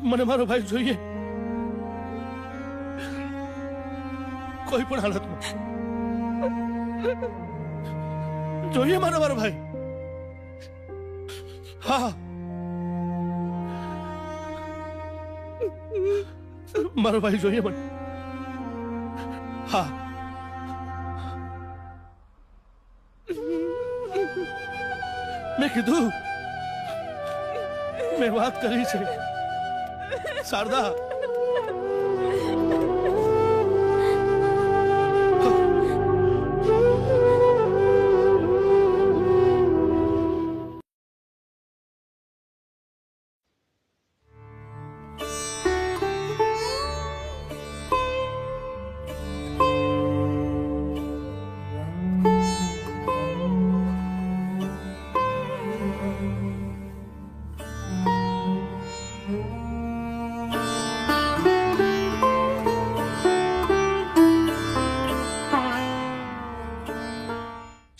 મને મારો ભાઈ જોઈએ, કોઈ પણ હાલતમાં જોઈએ મારો ભાઈ. હા, મારો ભાઈ જોઈએ મને. હા, મેં કીધું, મેં વાત કરી છે શારદા.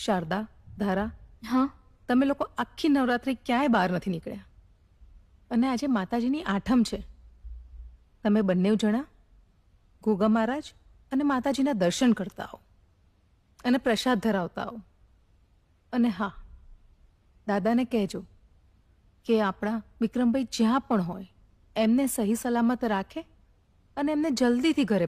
શારદા, ધારા, હા, તમે લોકો આખી નવરાત્રી ક્યાંય બહાર નથી નીકળ્યા. અને આજે માતાજીની આઠમ છે. તમે બંને જણા ગોગા મહારાજ અને માતાજીના દર્શન કરતા આવો અને પ્રસાદ ધરાવતા આવો. અને હા, દાદાને કહેજો કે આપણા વિક્રમભાઈ જ્યાં પણ હોય એમને સહી સલામત રાખે અને એમને જલ્દીથી ઘરે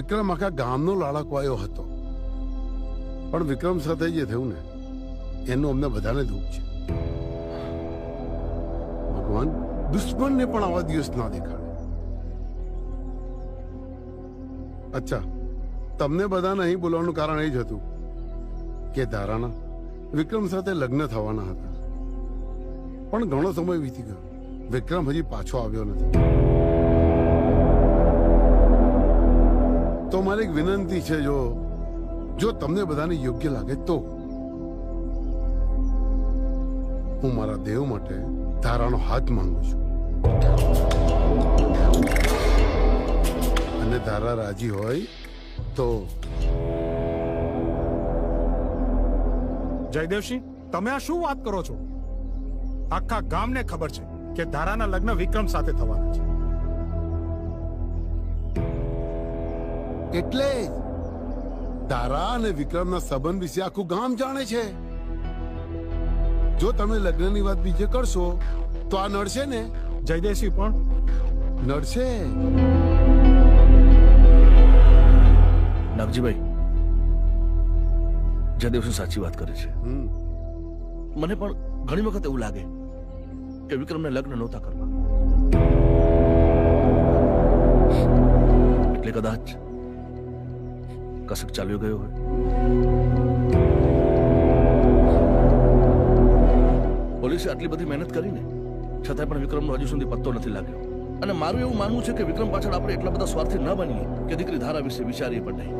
વિક્રમ આખા ગામનો લાડકવાયો હતો, પણ વિક્રમ સાથે જે થયું ને એનું અમને બધાને દુઃખ છે. ભગવાન દુશ્મનને પણ આવા દિવસ ના દેખાડે. અચ્છા, તમને બધાને અહીં બોલવાનું કારણ એ જ હતું કે ધારાના વિક્રમ સાથે લગ્ન થવાના હતા, પણ ઘણો સમય વીતી ગયો, વિક્રમ હજી પાછો આવ્યો નથી. તો મારી એક વિનંતી છે, જો તમને બધાને યોગ્ય લાગે તો હું મારા દેવ માટે ધારાનો હાથ માંગુ છું, અને ધારા રાજી હોય તો. જયદેવસિંહ, તમે આ શું વાત કરો છો? આખા ગામને ખબર છે કે ધારાના લગ્ન વિક્રમ સાથે થવાના છે. એટલે ધારા અને વિક્રમના સંબંધ વિશે આખું ગામ જાણે છે. જો તમે લગ્નની વાત બીજે કરશો તો આ નડશે ને. જયદેવસિંહ પણ નડશે. નાગજીભાઈ, જયદેવસિંહ સાચી વાત કરે છે. મને પણ ઘણી વખત એવું લાગે કે વિક્રમને લગ્ન નહોતા કરવા, એટલે કદાચ કસક ચાલ્યો ગયો હોય. પોલીસે આટલી બધી મહેનત કરીને છતાંય પણ વિક્રમનો હજુ સુધી પત્તો નથી લાગ્યો, અને મારું એવું માનવું છે કે વિક્રમ પાછળ આપણે એટલા બધા સ્વાર્થી ન બનીએ કે દીકરી ધારા વિશે વિચારીએ પણ નહીં.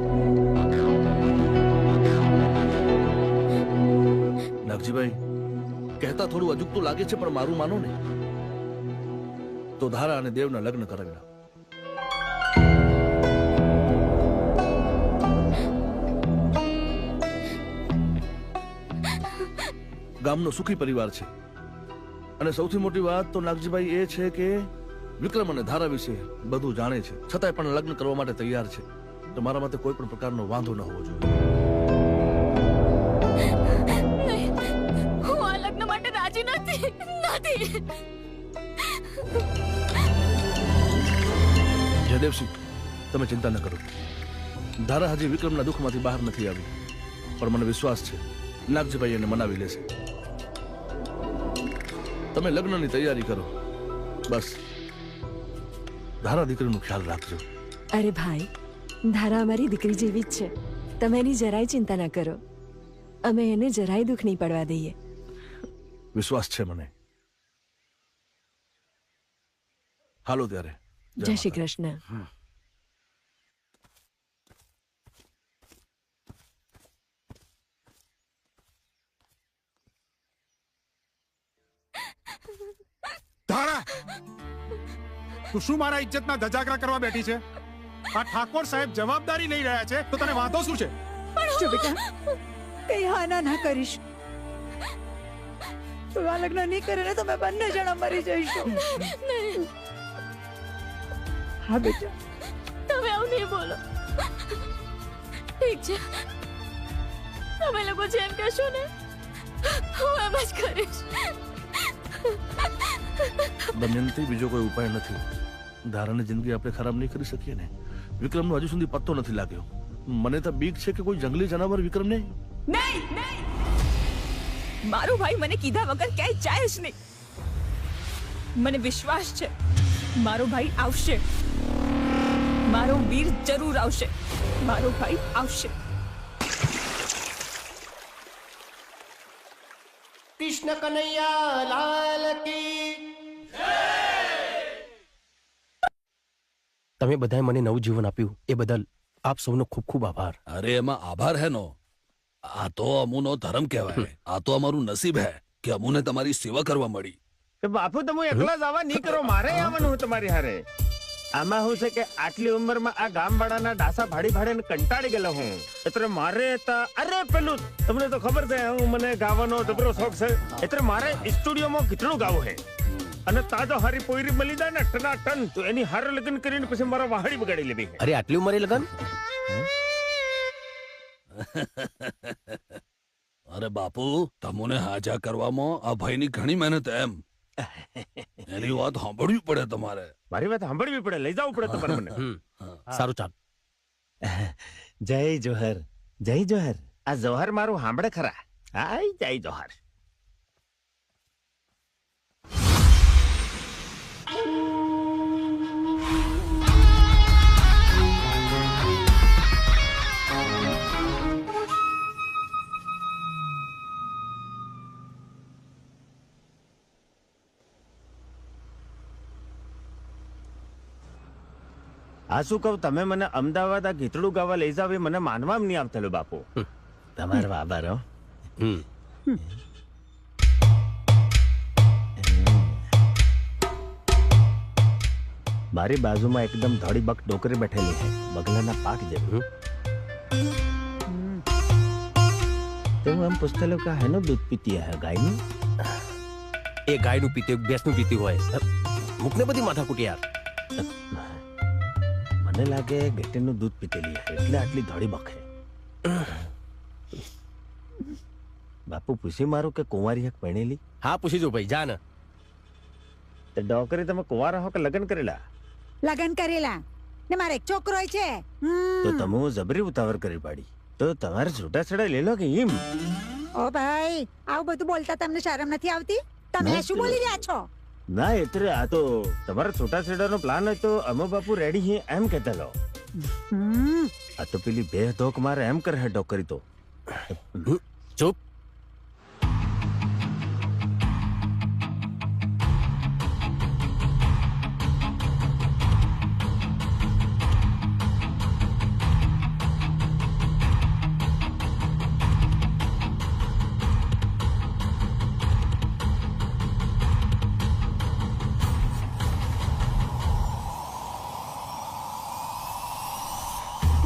નાગજીભાઈ, કહેતા થોડું અજુગતું લાગે છે, પણ મારું માનો ને તો ધારા અને દેવના લગ્ન કરાવ્યા. ગામનો સુખી પરિવાર છે, અને સૌથી મોટી વાત તો નાગજીભાઈ એ છે કે વિક્રમ અને ધારા વિશે બધું જાણે છે, છતાંય પણ લગ્ન કરવા માટે તૈયાર છે. તો મારા માટે કોઈ પણ પ્રકારનો વાંધો ન હોવો જોઈએ. હું આ લગ્ન માટે રાજી નથી. જયદેવસિંહ, તમે ચિંતા ન કરો. ધારા હજી વિક્રમના દુઃખમાંથી બહાર નથી આવી, પણ મને વિશ્વાસ છે નાગજીભાઈ એને મનાવી લેશે. તમે લગ્નની તૈયારી કરો, બસ ધારા દીકરીનો ખ્યાલ રાખજો. અરે ભાઈ, ધારા અમારી દીકરી જેવી જ છે, તમે એની જરાય ચિંતા ના કરો. અમે એને જરાય દુઃખ નહીં પડવા દઈએ. વિશ્વાસ છે મને. હાલો ત્યારે. જય શ્રી કૃષ્ણ. ધારા, તું શું મારા ઇજ્જતના ધજાગરા કરવા બેઠી છે? આ ઠાકોર સાહેબ જવાબદારી લઈ રહ્યા છે, તો તને વાંધો શું છે? જો બેટા, કઈ હાના ના કરીશ. તું આ લગ્ન નહીં કરે ને તો મેં બંને જણા મરી જઈશું. હા બેટા, તમે આવું નહીં બોલો. ઠીક છે, તમે લોકો જેમ કહેશો ને હું એમ જ કરીશ. દમયંતી, બીજો કોઈ ઉપાય નથી. ધારાની જિંદગી આપણે ખરાબ નહીં કરી શકીએ ને. વિક્રમનો હજુ સુધી પત્તો નથી લાગ્યો. મને તો બીક છે કે કોઈ જંગલી જનાવર વિક્રમને. નહીં, મારો ભાઈ મને કીધા વગર ક્યાંય જાય જ નહીં. મને વિશ્વાસ છે મારો ભાઈ આવશે. મારો વીર જરૂર આવશે. મારો ભાઈ આવશે. કૃષ્ણ કનૈયા લાલ કી. તમે બધાએ મને નવું જીવન આપ્યું એ બદલ આપ સૌનો ખૂબ ખૂબ આભાર. અરે એમાં આભાર હેનો, આ તો અમુનો ધર્મ કહેવાય. આ તો અમારું નસીબ હે કે અમુને તમારી સેવા કરવા મળી. બાપુ, તમે એકલા જ આવા નહીં કરો, મારે આવવાનું હું તમારી હારે. આમાં શું છે કે આટલી ઉંમરમાં આ ગામવાળાના ડાસા ભાડી ભાડીને કંટાળી ગયેલો હું, એટલે મારે અરે પેલું તમને તો ખબર છે મને ગાવાનો જબરો શોખ છે, એટલે મારે સ્ટુડિયોમાં ગીતણું ગાવું છે. અને તાજો હારી પોયરી મળી જાય ને ટના ટન, તો એની હારે લગ્ન કરીને પછી મારા વાહડી બગાડી લેવી. અરે આટલી ઉંમરે લગન? અરે બાપુ, તમોને હાજા કરવામાં આ ભાઈની ઘણી મહેનત એમ. એની વાત સાંભળવી પડે તમારે. મારી વાત સાંભળવી પડે, લઈ જવું પડે તમારે મને. સારું, ચાલ જય જોહર, જય જોહર. આ જોહર મારું સાંભળે ખરા? હાય જય જોહર. આ શું કહું, તમે મને અમદાવાદ આ ગીતડું ગાવા લઈ જાવ એ મને માનવામાં નહીં આવતેલું બાપુ. તમારો આભાર હો. મારી બાજુમાં એકદમ ધડી બક ડોકરી બેઠેલી છે, બગલાના પાક જેવું. તો હું એમ પૂછતેલો કે હેનું દૂધ પીતી હે, ગાયનું? એ ગાયનું પીતે ભેંસનું પીતી હોય. મુકને બધી માથાકૂટ યાર. મને લાગે ગેટીનું દૂધ પીતેલી હે એટલે આટલી ધડી બકે. બાપુ પૂછી મારું કે કુંવારી હક પરણેલી? હા પૂછી જો ભાઈ, જા ને. તો ડોકરી તમે કુંવારા હો કે લગ્ન કરેલા? લગન કરેલા ને મારે એક છોકરો છે. તો તમે જબરી ઉતાવળ કરી પાડી. તો તમારે છૂટાછેડા લઈ લો કે એમ? ઓ ભાઈ, આવું બધું બોલતા તમને શરમ નથી આવતી? તમે શું બોલી રહ્યા છો? ના એટલે આ તો તમારા છૂટાછેડાનો પ્લાન હોય તો અમે બાપુ રેડી છે એમ કહેતા લો. આ તો પેલી બે ધોક મારે એમ કરે હે ડોકરી તો. ચૂપ.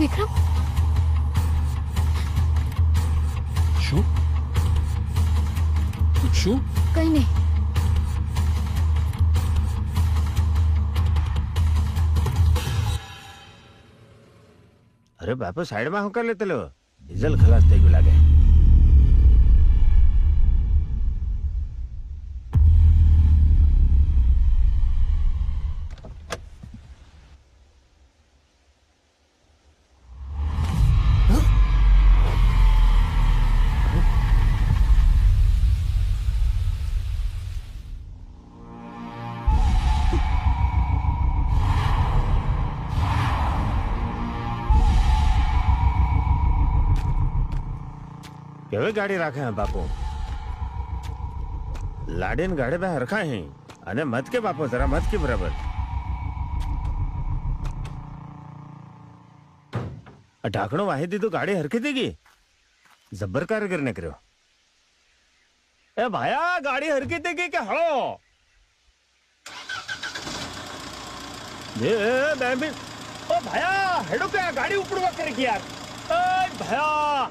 વિક્રમ, શું શું? કઈ નહીં. અરે બાપુ સાઈડમાં હું કરી લેતેલો, ડીઝલ ખલાસ થઈ ગયું લાગે. કેવી ગાડી રાખે હે બાપુ? લાડીને ગાડી બે હરખા હે અને મત કે બાપુ, જરા મત કે બરાબર. ઢાંકણું વાહી દીધું, ગાડી હરખી થઈ ગઈ. જબ્બર કારીગર ને કર્યો. એ ભાયા, ગાડી હરખી થઈ ગઈ કે હળો? ઓ ભાયા, હેડો કે આ ગાડી ઉપડવા કરી કે યાર. એ ભાયા,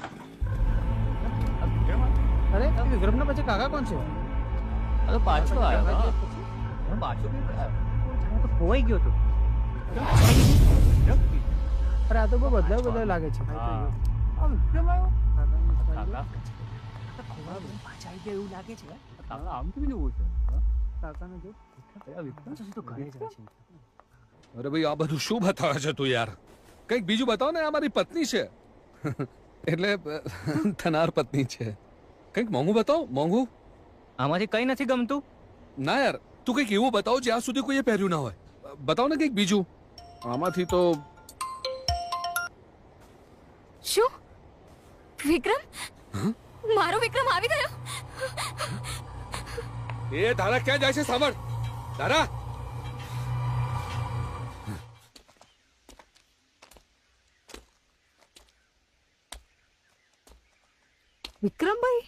અરે વિક્રમના પછી કાકા કોણ છે? અરે પાછો આવ્યો. પાછો ખોવાઈ ગયો તો. અરે આ તો બહુ બદલાવ લાગે છે. વિક્રમ આવ્યો? પાછા આવી ગયા એવું લાગે છે. આમ કેવી રીતે હોય છે? કાકાને જો વિક્રમ તો ઘરે જાય છે. અરે ભાઈ, આ બધું શું બતાવે છે તું યાર? કંઈક બીજું બતાવ ને. આ મારી પત્ની છે. એટલે થનાર પત્ની છે. કંઈક મોંઘું બતાવ, મોંઘું. આમાંથી કઈ નથી ગમતું. ના યાર, તું કંઈક એવું બતાવ જ્યાં સુધી કોઈએ પહેર્યું ના હોય. બતાવ ને કંઈક બીજું. આમાંથી તો શું? વિક્રમ? મારો વિક્રમ આવી ગયો? એ તારા ક્યાં જાય છે? સાંભળ તારા. વિક્રમભાઈ,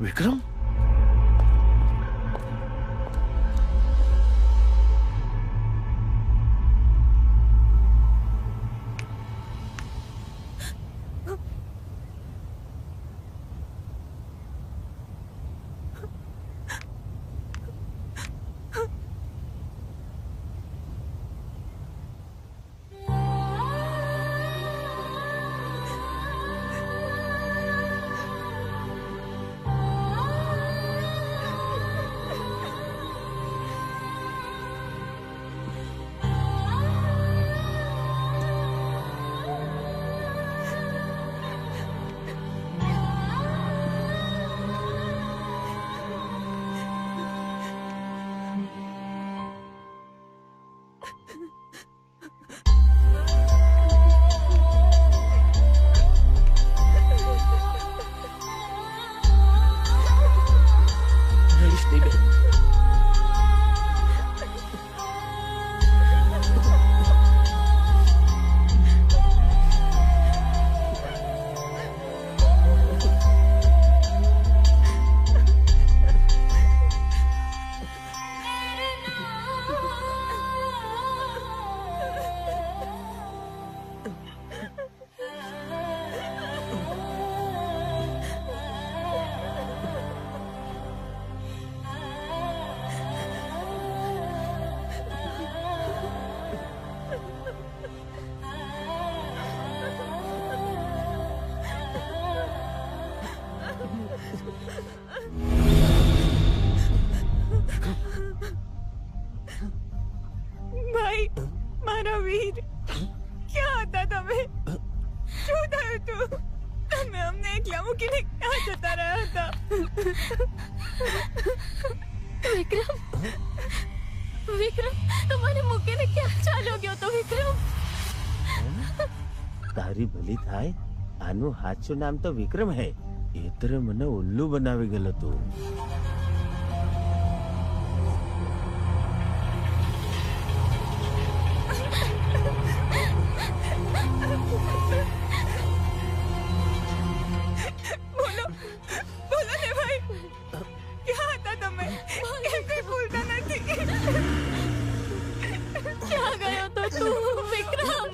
વિક્રમ? ભાઈ મારા વીર ક્યાં હતા તમે? શું થયું તું? તમે અમને એકલા મૂકીને ક્યાં જતા રહ્યા હતા? વિક્રમ, વિક્રમ, તું મને મૂકીને ક્યાં ચાલ્યો ગયો તો વિક્રમ? તારી ભલી થાય, આનું સાચું નામ તો વિક્રમ હે. એતરે મને ઉલ્લુ બનાવી ગયેલો તું. બોલો બોલો ને ભાઈ, ક્યાં હતા તમે? કેમ કઈ બોલતા નથી? ક્યાં ગયો તો તું વિક્રમ?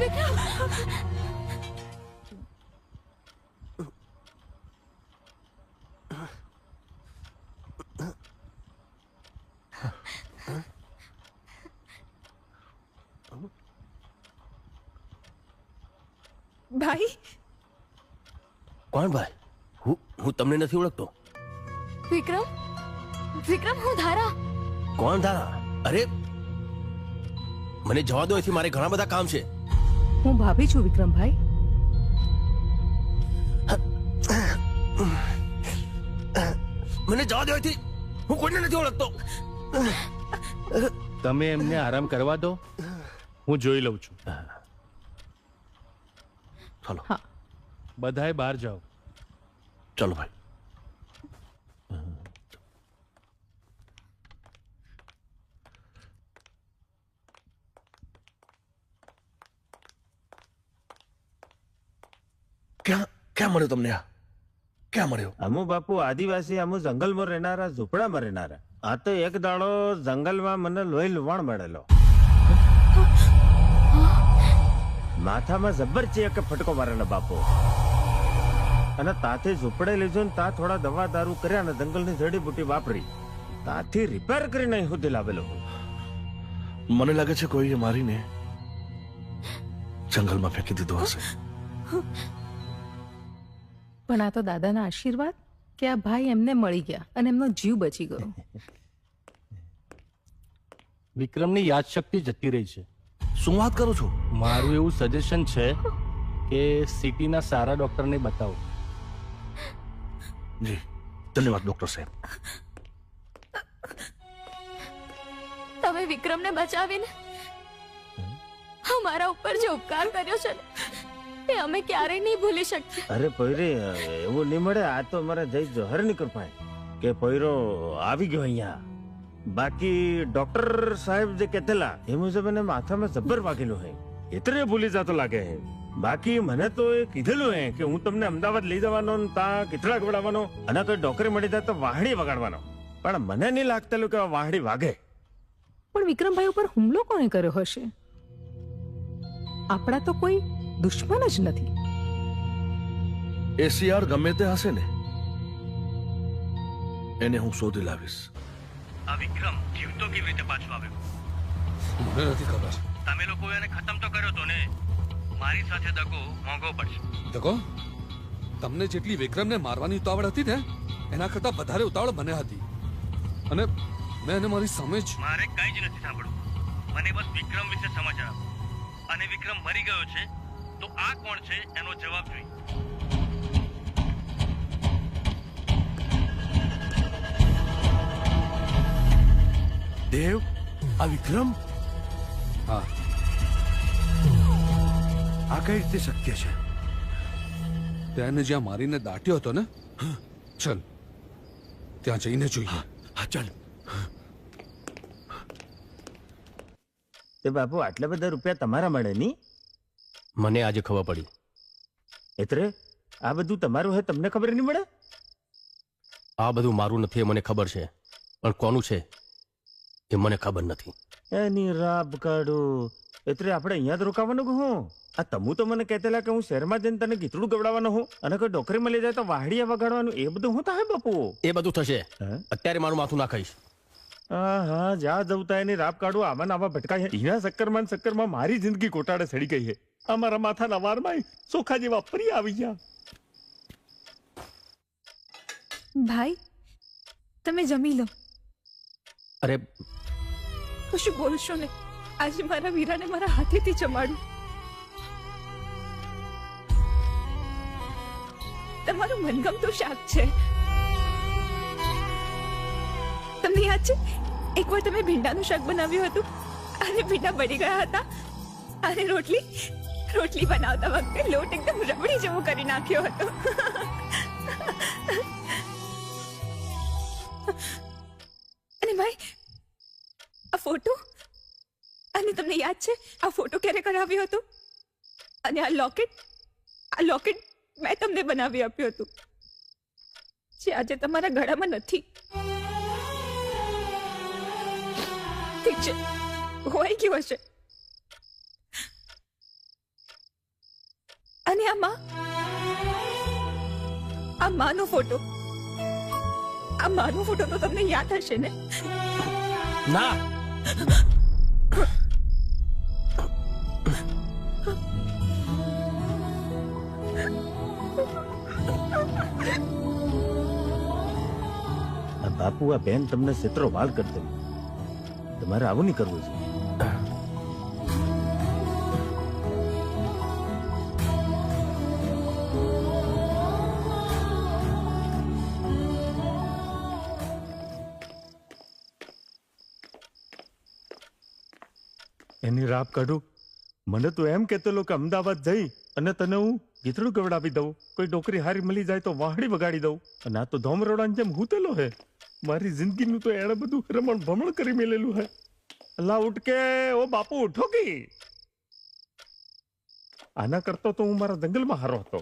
વિક્રમ, ભાઈ કોણ ભાઈ? હું તમને નથી ઓળખતો. વિક્રમ, વિક્રમ, હું ધારા. કોણ ધારા? અરે મને જવા દો, એથી મારે ઘણા બધા કામ છે. હું ભાભી છું વિક્રમભાઈ. મને જવા દો, એથી હું કોઈને નથી ઓળખતો. તમે એમને આરામ કરવા દો, હું જોઈ લઉં છું. ચાલો બધાએ બહાર જાઓ. ચલો ભાઈ. ક્યાં મળ્યો તમને? આ ક્યાં મળ્યો? અમુ બાપુ આદિવાસી, અમુ જંગલમાં રહેનારા, ઝૂંપડામાં રહેનારા. આ તો એક દાડો જંગલમાં મને લોહી લુવાણ મળેલો. માથામાં જબર ચેક ફટકો મારેલો બાપુ. અને તાથી ઝૂંપડે લીધો ને તા થોડા દવા દારૂ કર્યા ને જંગલની જડીબુટી વાપરી તાથી રિપેર કરીને અહીં સુધી લાવેલો. મને લાગે છે કોઈએ મારીને જંગલમાં ફેંકી દીધો હશે. પણ આ તો દાદાના આશીર્વાદ કે આ ભાઈ એમને મળી ગયા અને એમનો જીવ બચી ગયો. વિક્રમની યાદશક્તિ જતી રહી છે. શું વાત કરો છો? મારું એવું સજેશન છે કે સિટીના સારા ડોક્ટરને બતાવો. જી ધન્યવાદ ડોક્ટર સાહેબ. તમે વિક્રમને બચાવીને અમારા ઉપર જે ઉપકાર કર્યો છે ને, એ અમે ક્યારેય નહીં ભૂલી શકીએ. અરે પોયરી, એવું નહીં મળે. આ તો અમારા જય જોહર ની કૃપા કે પોયરો આવી ગયો અહીંયા. બાકી ડોક્ટર સાહેબ જે કહેતેલા એ મુજબ એને માથામાં જબ્બર વાગેલું હે, એટલે ભૂલી જતો લાગે હે. બાકી મને તો એ કીધેલું હે કે હું તમને અમદાવાદ લઈ જવાનો, ત્યાં કીથડા ગવડાવવાનો અને કોઈ ડોકરી મળી જાય તો વાહડી વગાડવાનો. પણ મને નહીં લાગતેલું કે વાહડી વાગે. પણ વિક્રમભાઈ ઉપર હુમલો કોણે કર્યો હશે? આપણા તો કોઈ દુશ્મન જ નથી. એસીઆર ગમે તે હશે ને, એને હું શોધી લાવીશ. આ વિક્રમ જીવતો કેવી રીતે પાછો આવ્યો? મને નથી ખબર. તમે લોકો એને ખતમ તો કર્યો તો ને. મારી સાથે દગો મોંઘો પડશે. દગો? તમને જેટલી વિક્રમને મારવાની ઉતાવળ હતી ને, એના કરતા વધારે ઉતાવળ મને હતી. અને મેં એને મારી સામે જ. મારે કઈ જ નથી સાંભળવું. મને બસ વિક્રમ વિશે સમાચાર આપો. અને વિક્રમ મરી ગયો છે તો આ કોણ છે એનો જવાબ જોઈએ. દેવ, આ વિક્રમ? હા. આ કઈ રીતે શક્ય છે? તેને જ્યાં મારીને દાટ્યો હતો ને, ચલ ત્યાં જઈને જોઈએ. હા ચાલ. તે બાપુ આટલા બધા રૂપિયા તમારા મળે નહીં? મને આજે ખબર પડી. એટલે આ બધું તમારું હે, તમને ખબર નહીં મળે? આ બધું મારું નથી એ મને ખબર છે, પણ કોનું છે એ મને ખબર નથી. એની રાબ કાઢું. એટલે આપણે અહીંયા જ રોકાવાનું કે હું? આ તમુ તો મને કહેતેલા કે હું શહેરમાં જઈને તને ગીતડું ગવડાવવાનો હું અને કોઈ ડોકરી મળી જાય તો વાહડીયા વગાડવાનું. એ બધું હું થાય બાપુ? એ બધું થશે. અત્યારે મારું માથું ના ખાઈશ. હા, જ્યાં જવતા એની રાબ કાઢું. આવા આવા ભટકાય. એના ચક્કરમાં મારી જિંદગી કોટાડે સડી ગઈ છે. અમારા માથાના વારમાં ચોખા જેવા ફરી આવી ગયા. ભાઈ તમે જમી લો. અરે કશું બોલશો ને, આજે મારા વીરાને મારા હાથેથી જમાડું. તમારું મનગમતું શાક છે. તમને યાદ છે એકવાર તમે ભીંડાનું શાક બનાવ્યું હતું અને ભીંડા બળી ગયા હતા અને રોટલી બનાવતા વખતે લોટ એકદમ રબડી જેવો કરી નાખ્યો હતો. અને ભાઈ આ ફોટો, અને તમને યાદ છે આ ફોટો ક્યારે કરાવ્યો હતો? અને આ લોકેટ મેં તમને બનાવી આપ્યું હતું, જે આજે તમારા ગળામાં નથી. ઠીક છે, હોય ગયું હશે. અને આ માનો ફોટો તો તમને યાદ હશે ને? ના, બાપુ આ બેન તમને ક્ષેત્રો વાલ કરી દે, તમારે આવું નહીં કરવું છે. એની રાપ કાઢું. મને તો એમ કહેતો કે અમદાવાદ જઈ અને તને હું ગીતડું ગવડાવી દઉં, કોઈ નોકરી હારી મળી જાય તો વાહડી વગાડી દઉં. અને આ તો ધોમરોડાની જેમ હૂતેલો હે. મારી જિંદગીનું તો એણે બધું રમણ ભમણ કરી મેલેલું હે. અલ્લા ઉઠ કે, ઓ બાપુ ઉઠો કે. આના કરતો તો હું મારા જંગલમાં હારો હતો.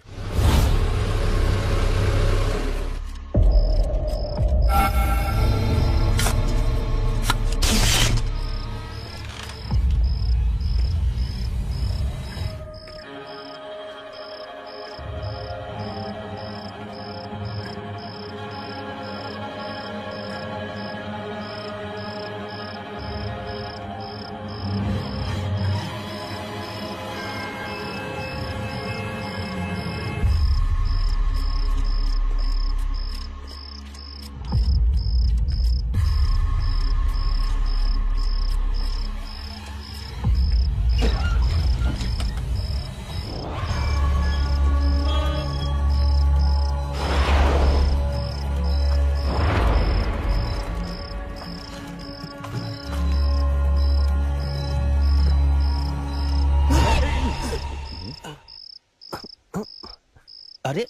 અરે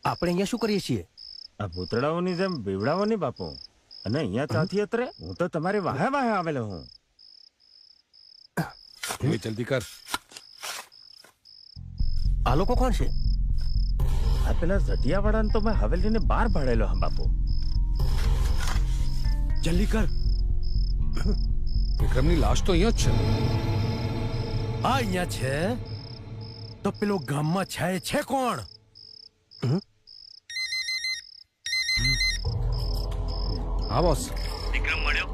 આપણે અહીંયા શું કરીએ છીએ? આ ભૂતળાઓની જેમ બીવડાવોની બાપુ. અને અહીંયા ચાથી અત્રે હું તો તમારી વાહે વાહે આવેલો હું. જલ્દી કર. આ લોકો કોણ છે? આ પેલા ઝટિયાવાળાને તો મેં હવેલીને બહાર ભાડેલો હા બાપુ. જલ્દી કર. વિક્રમની લાશ તો અહીંયા જ છે. આ અહીંયા છે તો પેલો ગામમાં છાય છે કોણ? હા બોસ. વિક્રમ મળ્યો?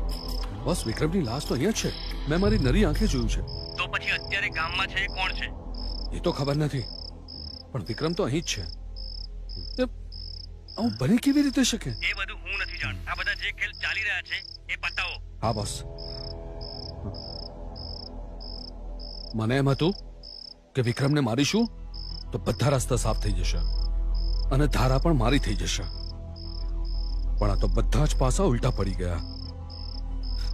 બોસ વિક્રમની લાશ તો અહીંયા છે. મેં મારી નરી આંખે જોયું છે. તો પછી અત્યારે ગામમાં છે એ કોણ છે? એ તો ખબર નથી, પણ વિક્રમ તો અહીં જ છે. આવું બની કેવી રીતે શકે? એ બધું હું નથી જાણ. આ બધા જે ખેલ ચાલી રહ્યા છે એ પતાવો. હા બોસ. મને એમ હતું કે વિક્રમને મારીશું તો બધા રસ્તા સાફ થઈ જશે અને ધારા પણ મારી થઈ જશે, પણ આ તો બધા જ પાસા ઉલટા પડી ગયા.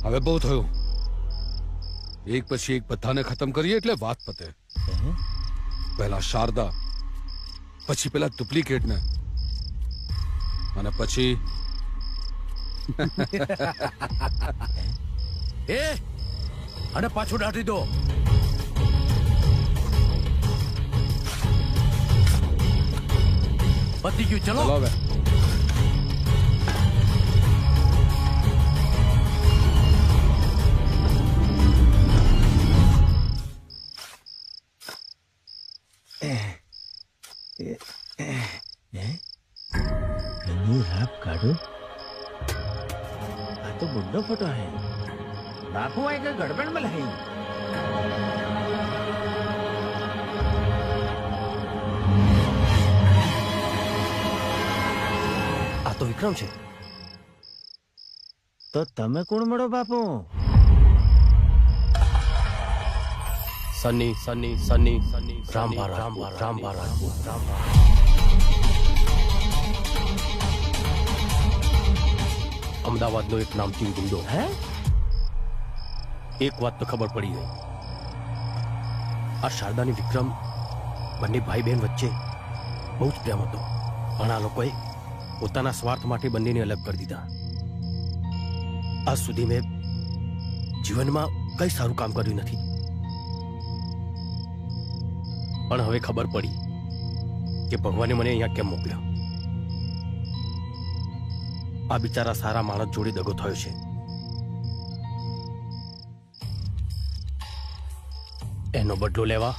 હવે બહુ થયું. એક પછી એક બધાને ખતમ કરીએ એટલે વાત પતે. પહેલા શારદા, પછી પેલા ડુપ્લિકેટને, અને પછી એ અને પાછું દાટી દો. પતી ગયું, ચલો હવે. એની રાપ કાઢો. આ તો બુડ્ढो फोटो है. बापू आए के गड़बड़ में नहीं. આ તો વિક્રમ છે. તો તમે કોણ મળો બાપુ? સની સની સની સની રામભા રામભા રામભા. અમદાવાદનો એક નામચીન ગુંડો. હે? એક વાત તો ખબર પડી ગઈ. આ શારદાની વિક્રમ બંને ભાઈ બહેન વચ્ચે બહુ જ પ્રેમ હતો, પણ આ લોકોએ પોતાના સ્વાર્થ માટે બંનેને અલગ કરી દીધા. આજ સુધી મેં જીવનમાં કઈ સારું કામ કર્યું નથી, પણ હવે ખબર પડી કે ભગવાને મને અહીંયા કેમ મોકલ્યો. આ બિચારા સારા માણસ જોડે દગો થયો છે. એનો બદલો લેવા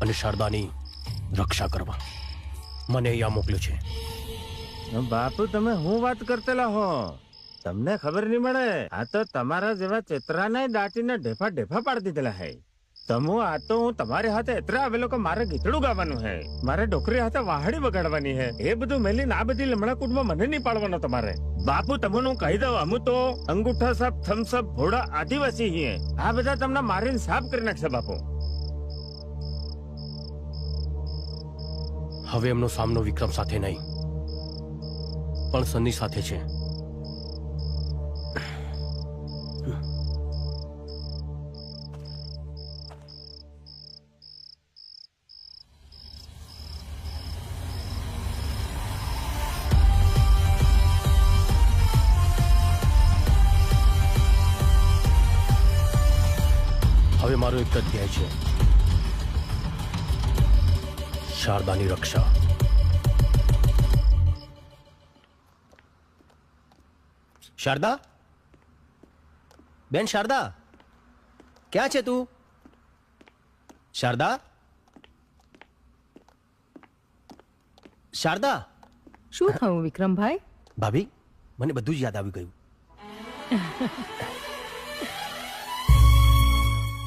અને શારદાની રક્ષા કરવા મને અહીંયા મોકલ્યો છે. બાપુ તમે હું વાત કરતેલા હો? તમને ખબર નહીં મળે? આ તો તમારા જેવા ચેતરાને દાટીને ઢેફા ઢેફા પાડી દીધેલા હે. તમો આ તો હું તમારી હાથે એતરા આવેલો કે મારે ગીતડું ગાવાનું હે, મારે ડોકરી હાથે વાહડી વગાડવાની હે. એ બધું મેલીને આ બધી લમણા કૂટમાં મને નહીં પાડવાનો તમારે. બાપુ તમને હું કહી દઉં, અમુ તો અંગૂઠા સાપ થમ્સઅપ ભોળા આદિવાસી છીએ. આ બધા તમને મારીને સાફ કરી નાખશે બાપુ. હવે એમનો સામનો વિક્રમ સાથે નહીં પણ સની સાથે છે. હવે મારો એક જ ધ્યેય છે, શારદાની રક્ષા. શારદા બેન, શારદા ક્યાં છે તું? શારદા, શારદા. શું થયું વિક્રમભાઈ? ભાભી, મને બધું જ યાદ આવી ગયું.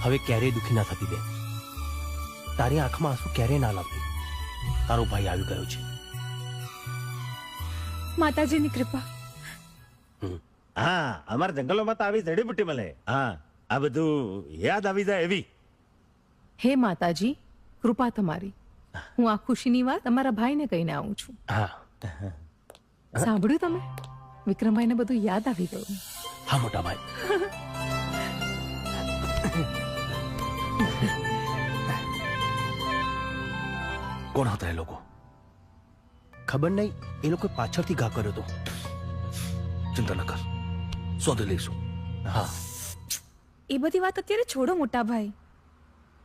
હવે ક્યારેય દુઃખી ના થતી બેન. તારી આંખમાં આંસુ ક્યારેય ના લાવતી. તારો ભાઈ આવી ગયો છે. માતાજીની કૃપા. હા, અમારા જંગલોમાં તો આવી જડીબુટ્ટી મળે. હા, આ બધું યાદ આવી જાય એવી. હે માતાજી, કૃપા તમારી. હું આ ખુશીની વાત તમારા ભાઈને કહીને આવું છું. હા, સાંભળ્યું તમે? વિક્રમભાઈને બધું યાદ આવી ગયું. હા મોટા ભાઈ. કોણ હતા એ લોકો? ખબર નહીં. એ લોકો પાછળથી ઘા કર્યો હતો. ચિંતા ન કર, શોધી લઈશું. હા, એ બધી વાત અત્યારે છોડો મોટા ભાઈ.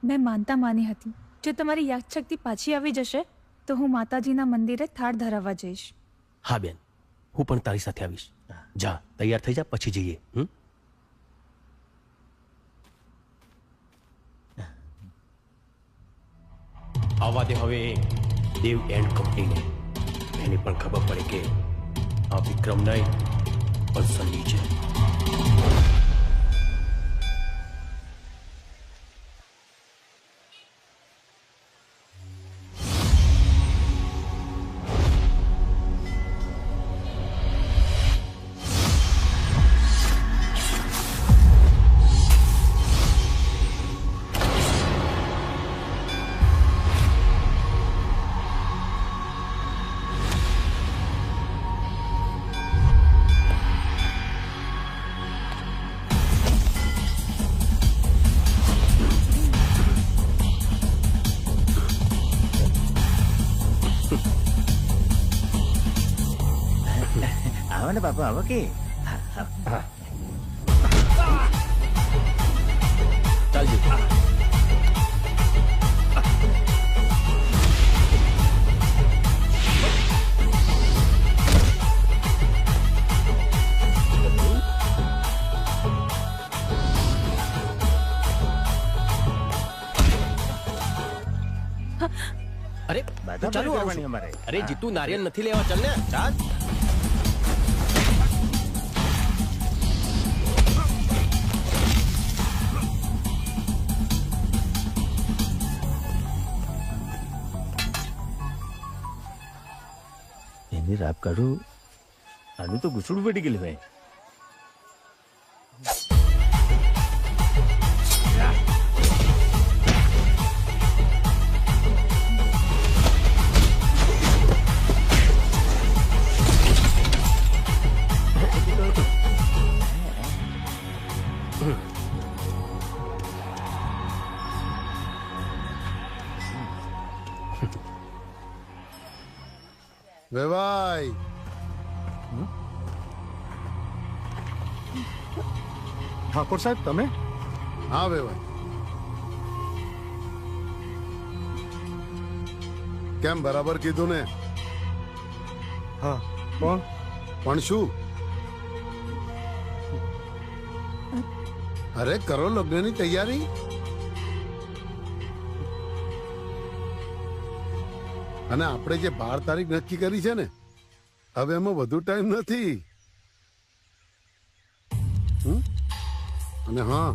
મેં માનતા માની હતી, જો તમારી યાદશક્તિ પાછી આવી જશે તો હું માતાજીના મંદિરે થાળ ધરાવવા જઈશ. હા બેન, હું પણ તારી સાથે આવીશ. જા, તૈયાર થઈ જા, પછી જઈએ. આવા દે હવે દેવ એન્ડ કંપનીને. એને પણ ખબર પડે કે આ વિક્રમ નહીં પણ સની છે. બાપુ આવો કે ચાલજો. અરે ચાલો, અરે જીતુ નારિયેલ નથી લેવા, ચાલ ને. ચાલ. એની રાહ આ કડું આનું તો ઘૂસડું પડી ગયેલું ભાઈ. વેવાઈ ઠાકોર સાહેબ તમે? હા વેવાઈ, કેમ બરાબર કીધું ને? હા કોણ? પણ શું? અરે કરો લગ્નની તૈયારી. અને આપણે જે 12 તારીખ નક્કી કરી છે ને, હવે એમાં વધુ ટાઈમ નથી. અને હા,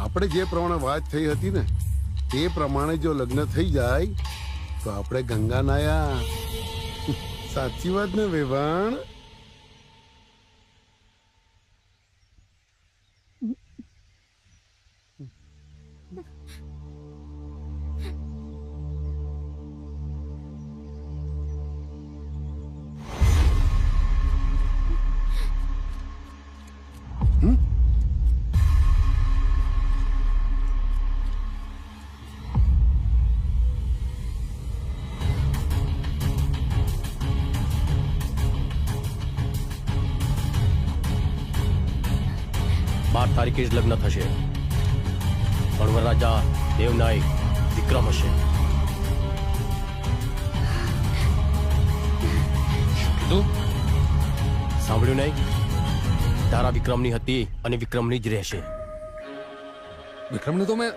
આપણે જે પ્રમાણે વાત થઈ હતી ને તે પ્રમાણે જો લગ્ન થઈ જાય તો આપણે ગંગા નાયા. સાચી વાત ને વેવાણ? તારીખે જ લગ્ન થશે, પણ વરરાજા દેવનાયક વિક્રમ હશે. સાંભળ્યું નહીં? તારા વિક્રમની હતી અને વિક્રમની જ રહેશે. વિક્રમને તો મેં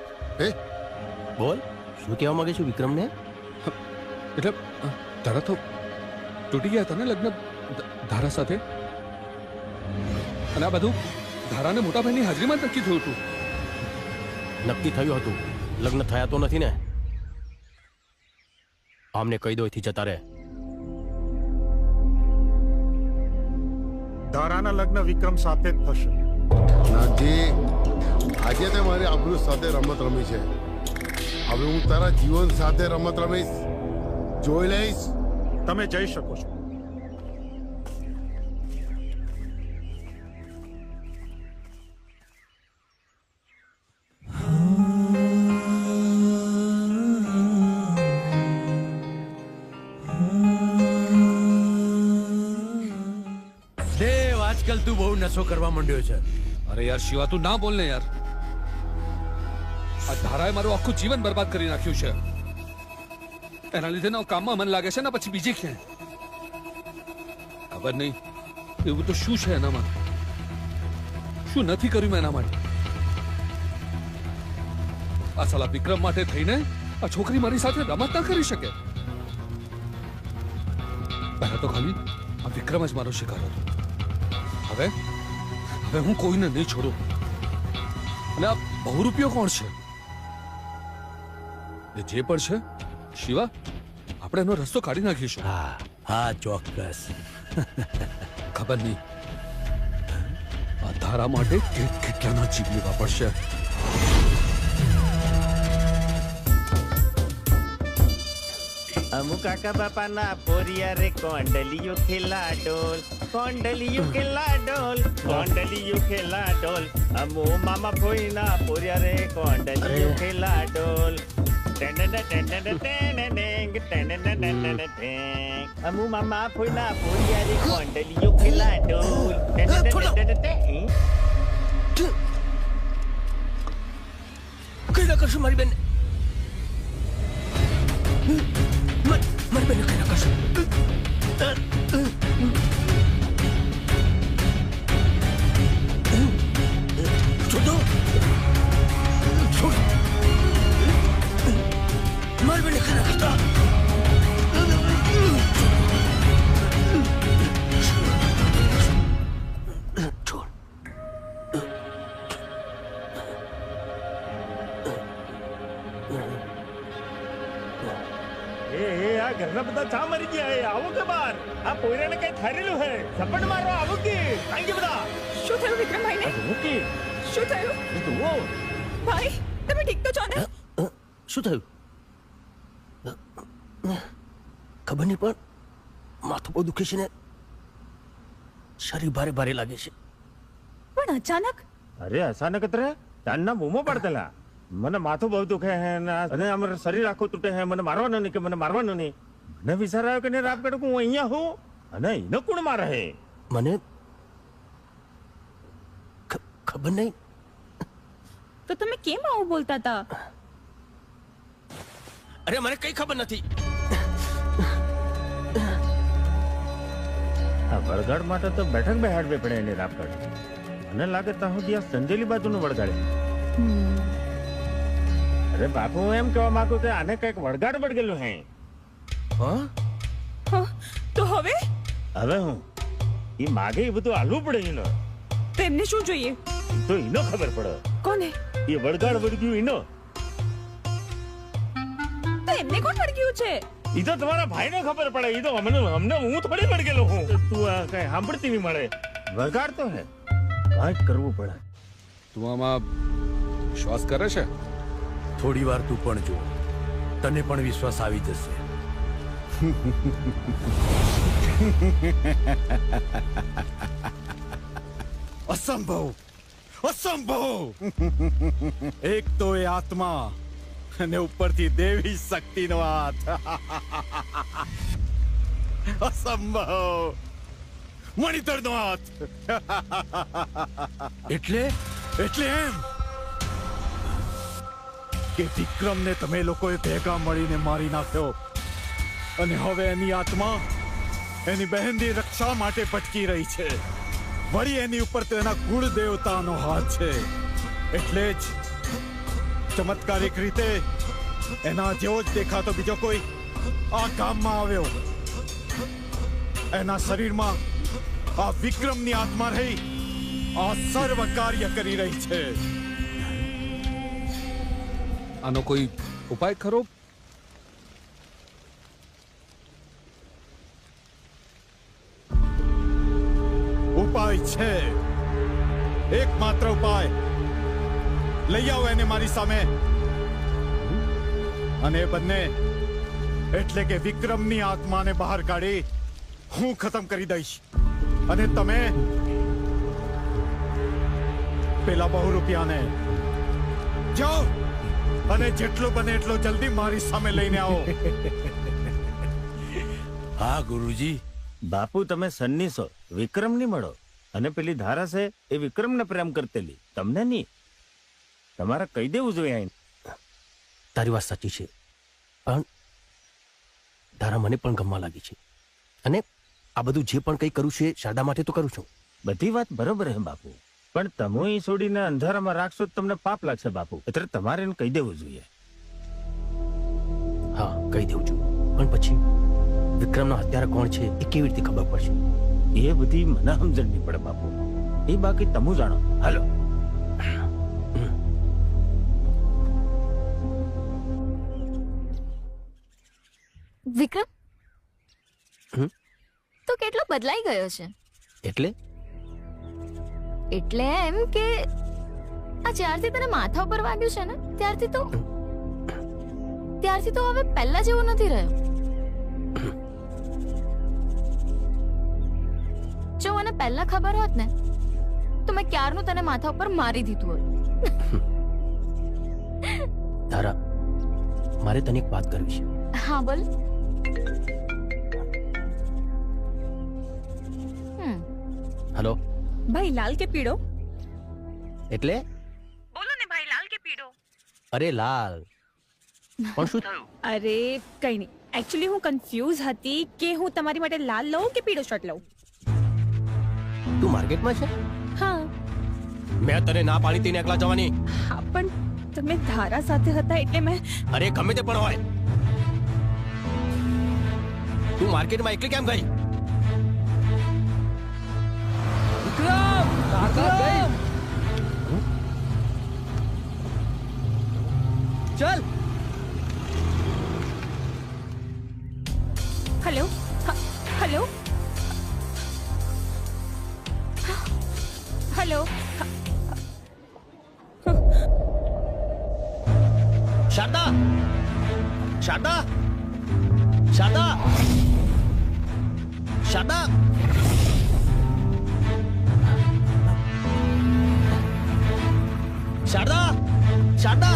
બોલ, શું કહેવા માંગે છું વિક્રમને? એટલે તારા તો તૂટી ગયા હતા ને લગ્ન ધારા સાથે, અને આ બધું ધારાને મોટા ભાઈની હાજરીમાં નક્કી થયું હતું. નક્કી થયું હતું, લગ્ન થયા તો નથી ને? આમને કહી દો એથી જતા રહે. ધારાના લગ્ન વિક્રમ સાથે જ થશે. નાજી, આજે તે મારી આબરૂ સાથે રમત રમી છે, હવે હું તારા જીવન સાથે રમત રમીશ. જોઈ લઈશ. તમે જઈ શકો છો. આજકાલ તું બહુ નશો કરવા માંડ્યો છે. અરે યાર શિવા, તું ના બોલ ને યાર. આ ધારાએ મારું આખું જીવન બરબાદ કરી નાખ્યું છે. એના લીધે ના કામમાં મન લાગે છે ને પછી બીજી ક્યાંય. ખબર નહીં એવું તો શું છે એનામાં, શું નથી કર્યું મેં એના માટે. આ સાલા વિક્રમ માટે થઈને આ છોકરી મારી સાથે રમત ના કરી શકે. પહેલા તો ખાલી આ વિક્રમ જ મારો શિકાર હતો. હવે હું કોઈને નહીં છોડું. અને આ બહુરૂપિયો કોણ છે? એ જે પણ છે શિવા, આપણે એનો રસ્તો કાઢી નાખીશું. હા ચોક્કસ. ખબર નહીં આ ધારા માટે કેટલાના જીવ લેવા પડશે. અમુક કાકા બાપાના પોરિયા રે કોંડલિયું ખેલા ડોલ, કોંડલિયું ખેલા ડોલ, કોંડલિયું ખેલા ડોલ. અમુ મામા ફોઈના પોરિયા રે કોંડલિયું ખેલા ડોલ. અમુ મામા ફોઈના પોરિયા રે કોંડલિયું ખેલા ડોલ. કઈ ના કરશું મારી બેન, મારી બેન કઈ ના કરશું. છોડો, છોડ, મારી બેન કઈ ના કરતા. ઘરના બધા ચા મરી ગયા. આવો કે બાર આ પોયરાને કઈ થારેલું હે ઝપટ મારો આવું કે કાંઈ બધા શું થયું વિક્રમભાઈને ઓકે શું થયું જુઓ ભાઈ તમે ઠીક તો છો ને શું થયું ખબર નહીં પણ માથું બહુ દુખે છે ને શરીર ભારે ભારે લાગે છે પણ અચાનક અરે અચાનક રે તારના બૂમો પડતેલા મને માથું બહુ દુખે હે અને અમારું શરીર આખું તૂટે હે મને મારવાનું નહીં કે મને મારવાનું નહીં મને વિચાર આવ્યો કે રાત કાઢું હું અહીંયા હું અને એને કોણ મારે હે મને ખબર નહીં તો તમે કેમ આવું બોલતા હતા અરે મને કઈ ખબર નથી આ વળગાડ માટે તો બેઠક બેહાડવી પડે એને રાપકડ મને લાગે ત્યાં સુધી આ સંજેલી બાજુનું વળગાડે અરે બાપુ હું એમ કહેવા માંગુ કે આને કઈક વળગાડ વળગેલું હે તો હવે હું એ માગે એ બધું આલવું પડે એનો તો એમને શું જોઈએ તો એનો ખબર પડે કોને એ વળગાડ વળગ્યું એનો તો એમને કોણ વળગ્યું છે ઈ તો તમારા ભાઈને ખબર પડે ઈ તો અમને હું થોડી વળગેલો હું તું આ કઈ સાંભળતી નહીં મળે વળગાડ તો હે કાંઈક કરવું પડે તું આમાં શ્વાસ કરે છે થોડી વાર તું પણ જો તને પણ વિશ્વાસ આવી જશે અસંભવ એક તો એ આત્મા અને ઉપરથી દેવી શક્તિનો હાથ અસંભવ મણિધરનો હાથ એટલે એમ કે વિક્રમને તમે લોકોએ ભેગા મળીને મારી નાખ્યો અને હવે એની આત્મા એની બહેનની રક્ષા માટે ભટકી રહી છે વળી એની ઉપર તેના કુળ દેવતાનો હાથ છે એટલે જ ચમત્કારિક રીતે એના જેવો જ દેખાતો બીજો કોઈ આ ગામમાં આવ્યો એના શરીરમાં આ વિક્રમની આત્મા રહી આ સર્વ કાર્ય કરી રહી છે આનો કોઈ ઉપાય ખરો ઉપાય છે એકમાત્ર ઉપાય લઈ આવો એને મારી સામે અને એ બંને એટલે કે વિક્રમની આત્માને બહાર કાઢી હું ખતમ કરી દઈશ અને તમે પેલા બહુ રૂપિયાને જાઓ અને જેટલો બને એટલો જલ્દી મારી સામે લઈને આવો હા ગુરુજી બાપુ તમે સન્ની છો વિક્રમ ની મળો અને પેલી ધારા છે એ વિક્રમને પ્રેમ કરતેલી તમને નહીં તમારે કહી દેવું જોઈએ તારી વાત સાચી છે પણ તારા મને પણ ગમવા લાગી છે અને આ બધું જે પણ કંઈ કરું છે શારદા માટે તો કરું છું બધી વાત બરોબર હે બાપુ પણ તમે એ છોડીને અંધારામાં રાખશો તો તમને પાપ લાગશે બાપુ એટલે તમારે એને કહી દેવું જોઈએ હા કહી દેવું છું પણ પછી વિક્રમના હત્યારા કોણ છે એ કેવી રીતે ખબર પડશે એ બધી મને સમજણ નહીં પડે બાપુ એ બાકી તમે જાણો હાલો વિક્રમ તો કેટલો બદલાઈ ગયો છે એટલે એમ કે આ જ્યારથી તને માથા ઉપર વાગ્યું છે ને ત્યારથી તો હવે પહેલા જેવો નથી રહ્યો જો મને પહેલા ખબર હોત ને તો મેં ક્યારનું તને માથા ઉપર મારી દીધું હોત તારા મારે તને એક વાત કરવી છે હા બોલ હેલો ભાઈ લાલ કે પીળો એટલે બોલો ને ભાઈ લાલ કે પીળો અરે લાલ પણ શું થયું અરે કઈ નહીં એકચ્યુઅલી હું કન્ફ્યુઝ હતી કે હું તમારી માટે લાલ લઉં કે પીળો શર્ટ લઉં તું માર્કેટમાં છે હા મેં તને ના પાડી હતી ને એકલા જવાની હા પણ તમે ધારા સાથે હતા એટલે મેં અરે ગમે તે પણ હોય તું માર્કેટમાં એકલી કેમ ગઈ चल hello hello hello. Sharda Sharda Sharda Sharda Sharda Sharda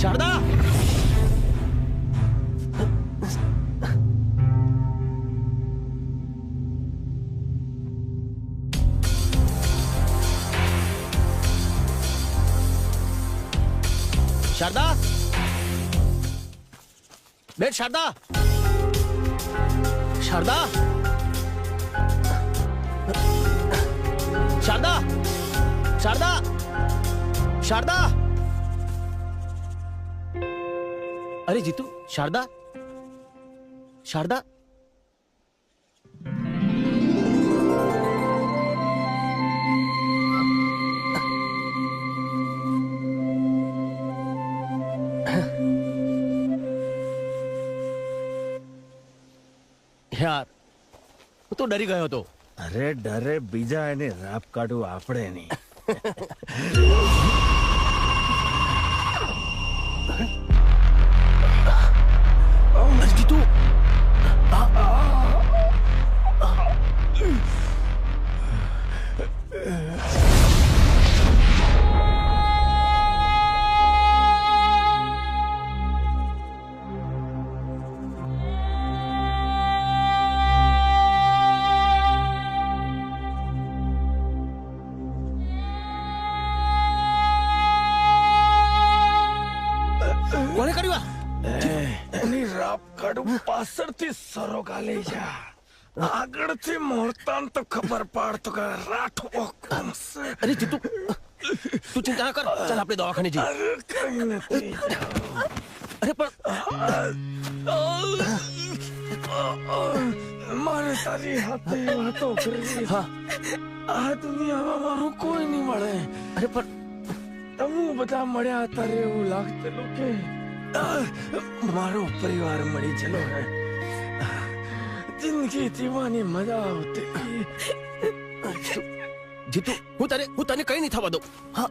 Sharda Sharda ben Sharda Sharda Sharda Sharda Sharda અરે જીતુ શારદા શારદા યાર હું તો ડરી ગયો હતો. અરે ડરે બીજા એને રાપ કાઢવું આપણે નહીં. જીતુ કોને કર્યું એની રાપ કાઢું પાછળથી સરો ગાલી જા. આગળથી મોરતાન તો ખબર પાડતો કે રાઠો કોણ છે. અરે જીતુ તું ચિંતા ના કર, ચાલ આપણે દવાખાને જઈએ. કઈ નથી. અરે પણ મારે તારી હાથે વાતો કરવી. આ દુનિયામાં મારું કોઈ નહીં મળે. અરે પણ તમે બધા મળ્યા તારે એવું લાગતેલું કે મારો પરિવાર મળી ચલો હે. જિંદગી જીવવાની મજા આવતી. જીતુ હું તને કઈ નહીં થવા દઉં. હા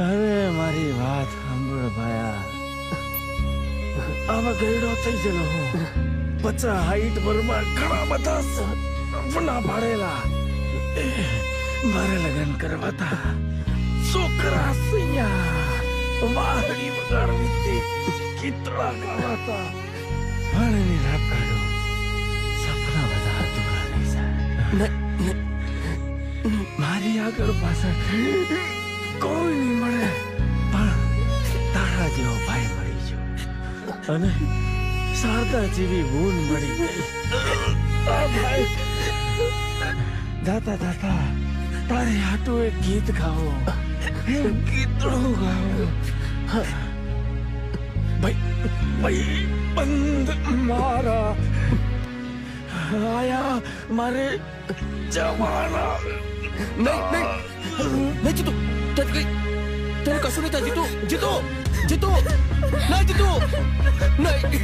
અરે મારી વાત સાંભળ ભાયા. આવા ગયડો થઈ ગયેલો હું. 50 હાઈટ બરમાં ઘણા બધા સપના પાડેલા. મારે લગ્ન કરવાતા છોકરા સૈયા વાહડી વગાડવી કીતળા ગાવાતા. હળની રાપ કાઢો સપના બધા અધૂરા રહી જાય. મારી આગળ પાછળ કોઈ નહીં મળે પણ તારા જેવો ભાઈ મળી ગયો અને શારદા જેવી બૂન મળી ગઈ. ભાઈ દાતા દાતા તારે હાટું એક ગીત ગાવો. ગીતડું ગાવો. ભાઈ બંધ મારા આયા મારે જવાના. નહીં જીતુ તને કશું નહીં થાય. જીતુ જીતુ જીતુ નહીં જીતુ નહીં.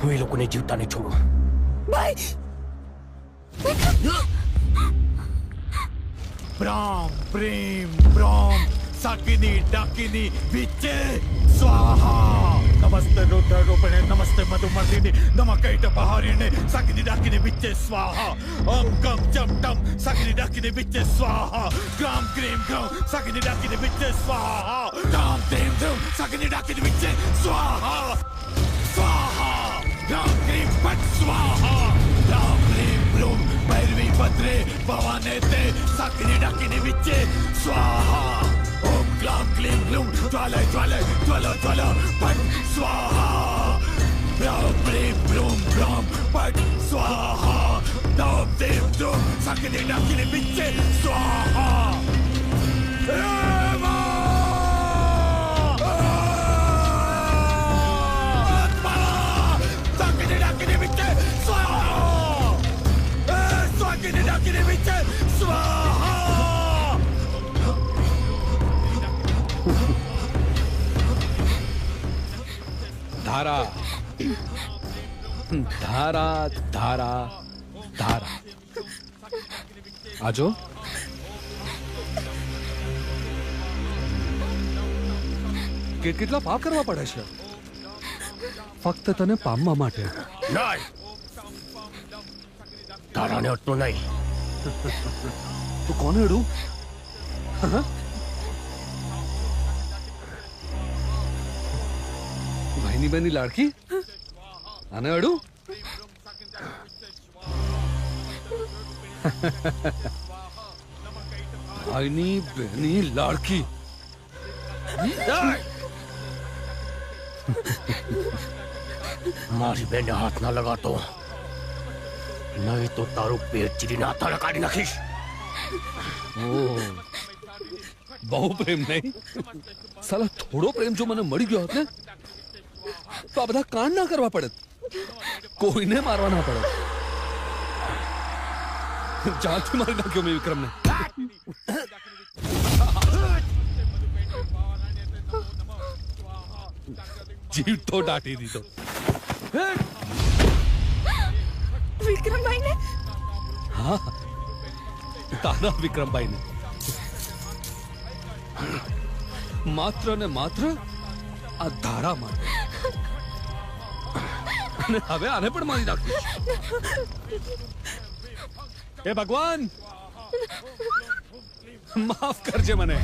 હું એ લોકોને જીવતા નહીં છોડું. પ્રામ પ્રેમ પ્રોમ સાકિની ડાકિની વિચે સ્વાહા. નમસ્તે રુદ્ર રૂપિણે નમસ્તે મધુમર્દિની નમ કૈટ બહારિણે સાકિની ડાકિની વિચે સ્વાહા. ઓમ ગમ જમ ટમ સાકિની ડાકિની વિચે સ્વાહા. ગ્રામ ક્રીમ ગ્રમ સાકિની ડાકિની વિચે સ્વાહા. ગ્રામ તેમ ધમ સાકિની ડાકિની વિચે સ્વાહા. સ્વાહા ગ્રામ ક્રીમ પટ સ્વાહા. ગ્રામ ક્રીમ બ્લૂમ ભૈરવી ભદ્રે ભવાને તે સાકિની ડાકિની વિચે સ્વાહા. ઓમ ગ્લામ ક્લીમ ગ્લૂમ જ્વાલય જ્વાલય જ્વલ જ્વલ પટ સ્વાહા. બ્રામ પ્રેમ બ્લૂમ બ્રામ પટ સ્વાહા. નમ દેવ ધૂમ સાકિની ડાકિની વિચે સ્વાહા. ધારા ધારા ધારા ધારા આજો કેટલા પાપ કરવા પડે છે ફક્ત તને પામવા માટે. નહીં, તારાને અટલું નહીં. તું કોને અડું? ભાઈની બેની લાડકી આને અડું? ભાઈની બેની લાડકી. મારી બેનને હાથ ના લગાતો, નહીં તો તારું પેટ ચીરીને હાથ લગાડી નાખીશ. બહુ પ્રેમ નહીં? સાલા થોડો પ્રેમ જો મને મળી ગયો હોત ને તો આ બધા કાંડ ના કરવા પડે, કોઈને મારવા ના પડે. જાનથી મારી નાખ્યો મેં વિક્રમને. જીવ તો દાટી દીધો. વિક્રમભાઈ ને? હા, તારા વિક્રમભાઈ ને. માત્ર ને માત્ર આ ધારા માટે. અને હવે આને પણ મારી નાખ્યું. હે ભગવાન, માફ કરજે મને.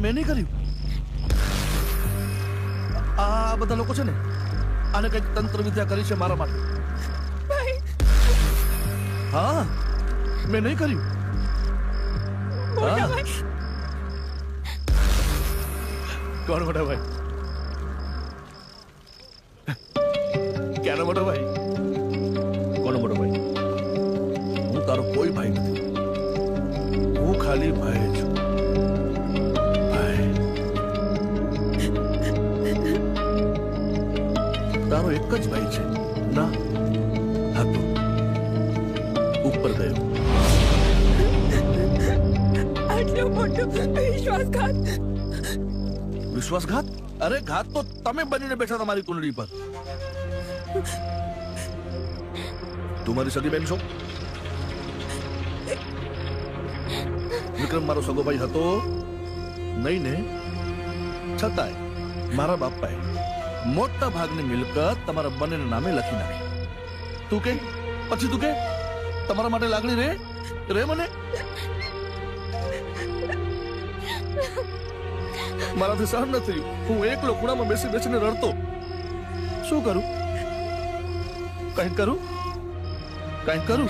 મેં નહીં કર્યું. આ બધા લોકો છે ને આને કઈક તંત્ર વિદ્યા કરી છે મારા માટે. હા, મેં નહીં કર્યું. કોણ મોટા ભાઈ? ક્યાંનો મોટો ભાઈ? કોનો મોટો ભાઈ? હું તારો કોઈ ભાઈ નથી. હું ખાલી ભાઈ છું. તારો એક જ ભાઈ છે ના? હતો, ઉપર ગયો. આટલો મોટો વિશ્વાસઘાત. વિશ્વાસઘાત? અરે ઘાત તો તમે બનીને બેઠા તમારી કુંડળી પર. તું મારી સગી બેન છો? વિક્રમ મારો સગો ભાઈ હતો નહીં ને? છતાંય મારા બાપાએ મોટા ભાગની મિલકત તમારા બંનેના નામે લખી નાખી. તું કે પછી તું કે તમારા માટે લાગણી રે રે મને મારાથી સહન ન થયું. હું એકલો ખૂણામાં બેસી બેસીને રડતો. શું કરું? કંઈક કરું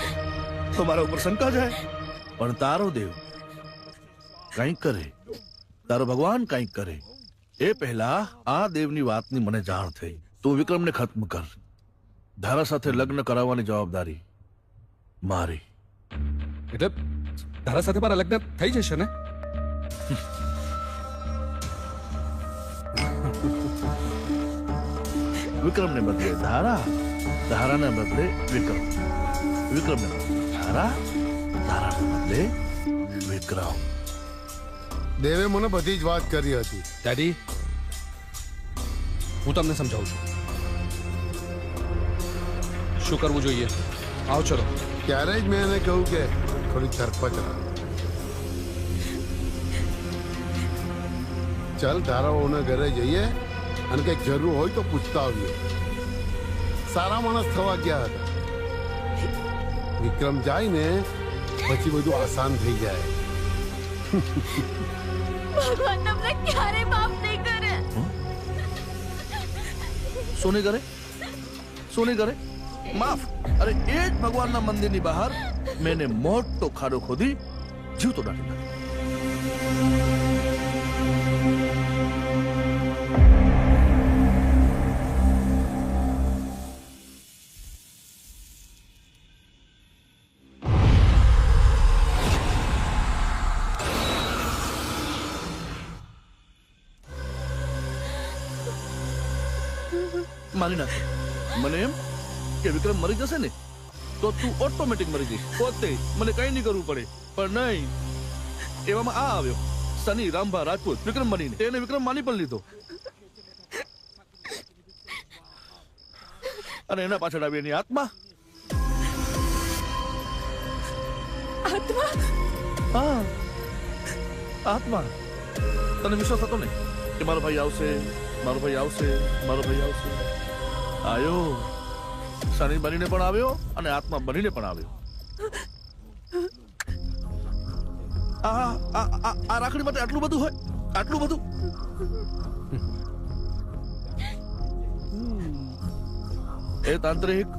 તો મારા ઉપર શંકા જાય. પણ તારો દેવ કંઈક કરે, તારો ભગવાન કંઈક કરે એ પહેલા આ દેવની વાતની મને જાણ થઈ. તું વિક્રમને ખત્મ કર. ધારા સાથે લગ્ન કરાવવાની જવાબદારી મારી. એટલે ધારા સાથે મારા લગ્ન થઈ જશે ને? વિક્રમને બદલે ધારા, ધારાને બદલે વિક્રમ, વિક્રમને બદલે ધારા, ધારાને બદલે વિક્રમ. દેવે મને બધી જ વાત કરી હતી. ડેડી, હું તમને સમજાવું છું શું કરવું જોઈએ. આવો ચલો. ત્યારે જ મેં એને કહ્યું કે થોડી ધરપત રાખ. ચાલ ધારાઓના ઘરે જઈએ અને કઈક જરૂર હોય તો પૂછતા આવીએ. સારા માણસ થવા ગયા હતા. વિક્રમ જાય ને પછી બધું આસાન થઈ જાય. ભગવાન તમને ક્યારે માફ નહીં કરે. શું નહીં કરે? શું નહીં કરે? માફ? અરે એ જ ભગવાનના મંદિરની બહાર મેં એને મોટો ખાડો ખોદી જીવતો દાટી નાખ્યો. મારી નાખે. મને એમ કે વિક્રમ મરી જશે ને તો તું ઓટોમેટિક મરી જઈશ પોતે, મને કઈ નહીં કરવું પડે. પણ નહીં, એવામાં આ આવ્યો સની રામભા રાજપૂત વિક્રમ બનીને. તેને વિક્રમ માની પણ લીધો અને એના પાછળ આવી એની આત્મા. આત્મા? હા, આત્મા. તને વિશ્વાસ હતો ને કે મારો ભાઈ આવશે, મારો ભાઈ આવશે, મારો ભાઈ આવશે? આયો. સની બનીને પણ આવ્યો અને આત્મા બનીને પણ આવ્યો. આ રાખડી માટે આટલું બધું હોય? આટલું બધું? એ તાંત્રિક,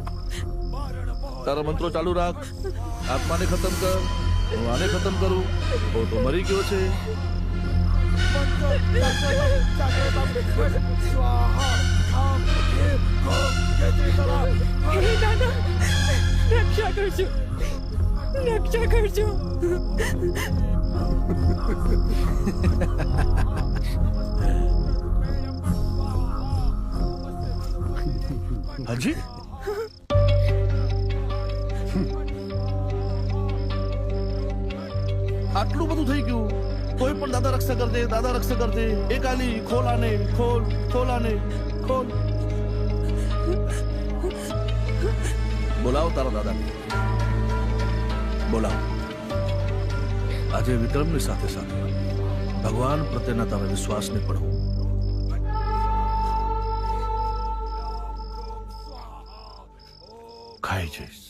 તારા મંત્રો ચાલુ રાખ. આત્માને ખતમ કર. હું આને ખતમ કરું. તો મરી ગયો છે. હે દાદા, રક્ષા કરજો, રક્ષા કરજો. હાજી આટલું બધું થઈ ગયું તોય પણ દાદા રક્ષા કરજે, દાદા રક્ષા કરજે. એ કાલી ખોલ આને, ખોલ, ખોલ આને, ખોલ. બોલાવો તારા દાદાને, બોલાવો. આજે વિક્રમની સાથે સાથે ભગવાન પ્રત્યેના તારા વિશ્વાસને પણ હું ખાઈ જઈશ.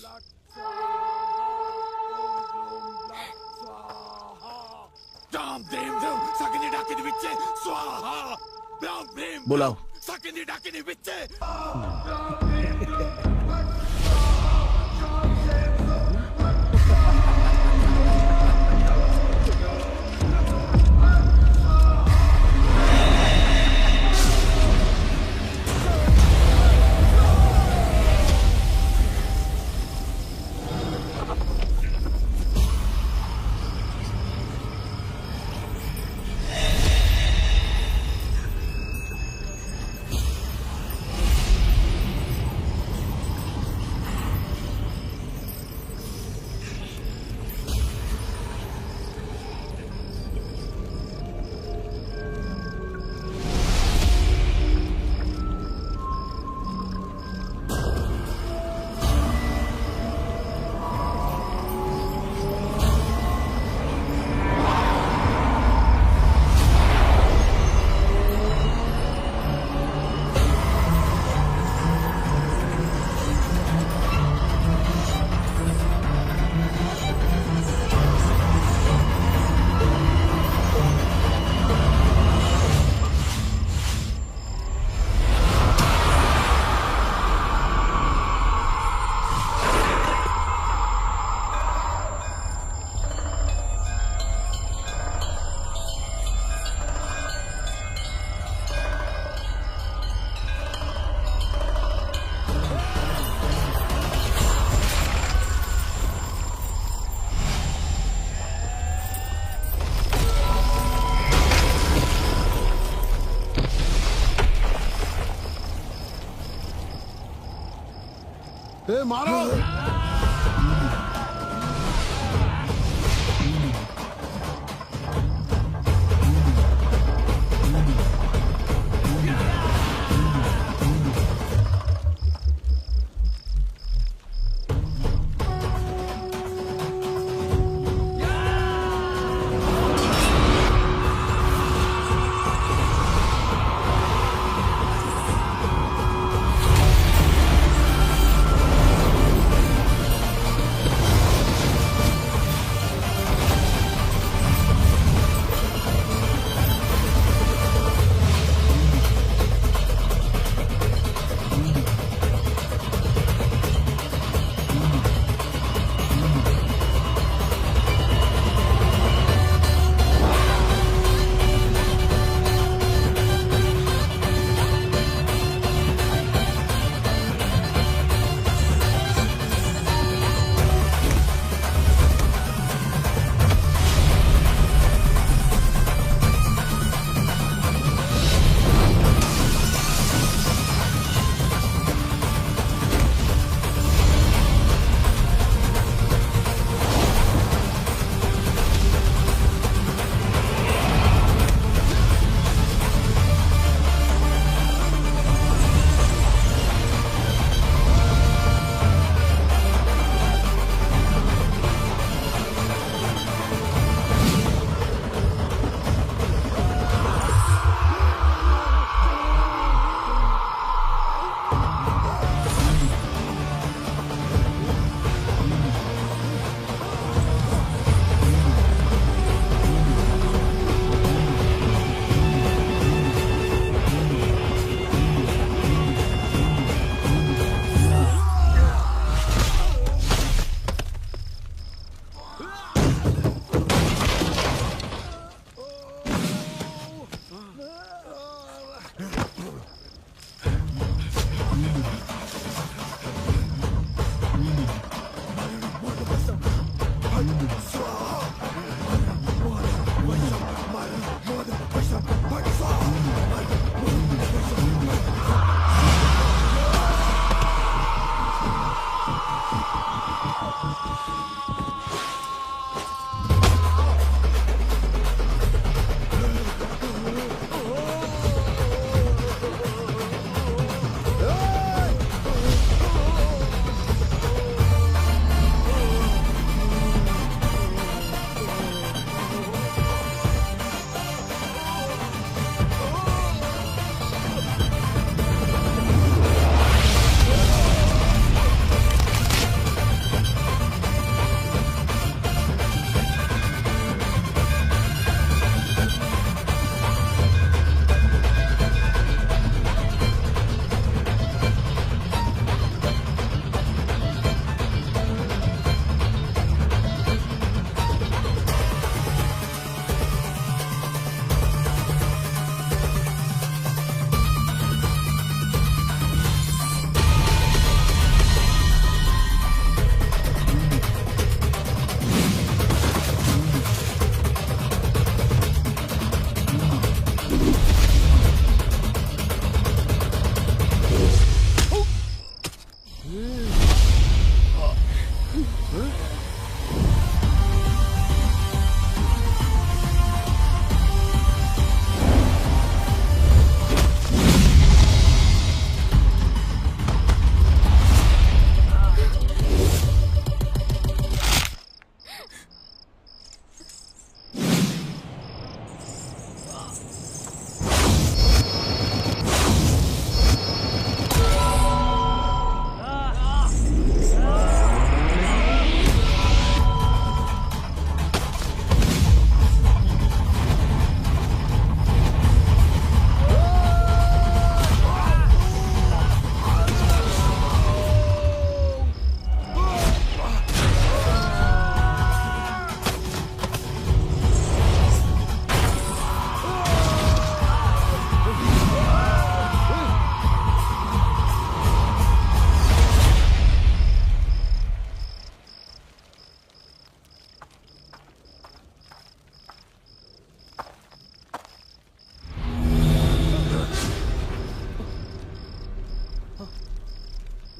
બોલાવો. એ મારો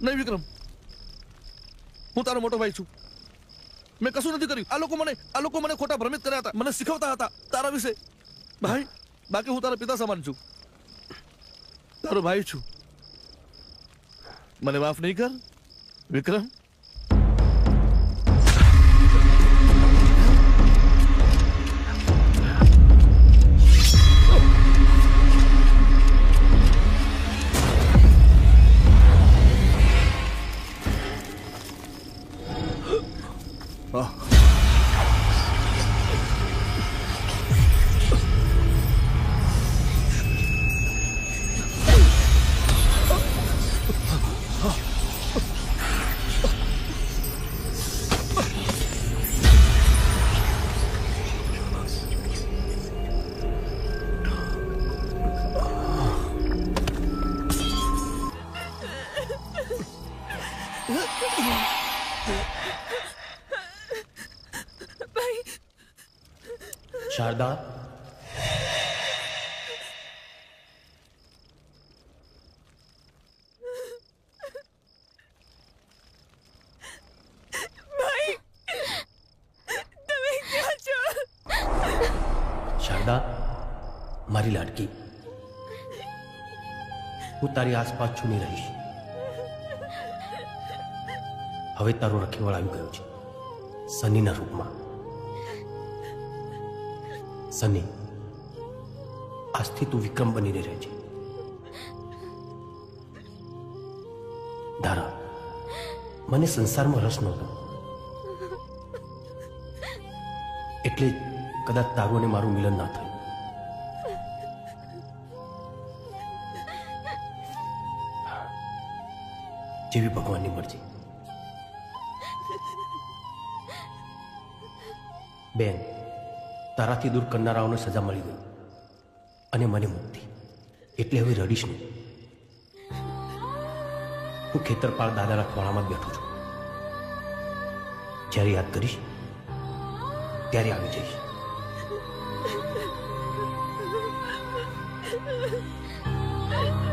नहीं विक्रम, હું તારો મોટો ભાઈ છું. મેં કશું નથી કર્યું. આ લોકો મને ખોટા ભ્રમિત કર્યા હતા, મને શીખવતા હતા તારા વિશે. ભાઈ, બાકી હું તારા પિતા સમાન છું, તારો ભાઈ છું. મને માફ નહીં કર વિક્રમ. શારદા, શારદા, મારી લાડકી, હું તારી આસપાસ છુની રહીશ. હવે તારો રખેવાળ આવી ગયો છે સનીના રૂપમાં. સની, આજથી તું વિક્રમ બનીને રહે છે. ધારા, મને સંસારમાં રસ નહોતો, એટલે જ કદાચ તારું અને મારું મિલન ના થયું. જેવી ભગવાનની મરજી. બેન, તારાથી દૂર કરનારાઓને સજા મળી ગઈ અને મને મુક્તિ. એટલે હવે રડીશ નહીં. હું ખેતરપાળ દાદાના ખોળામાં જ બેઠો છું. જ્યારે યાદ કરીશ ત્યારે આવી જઈશ. Thank you.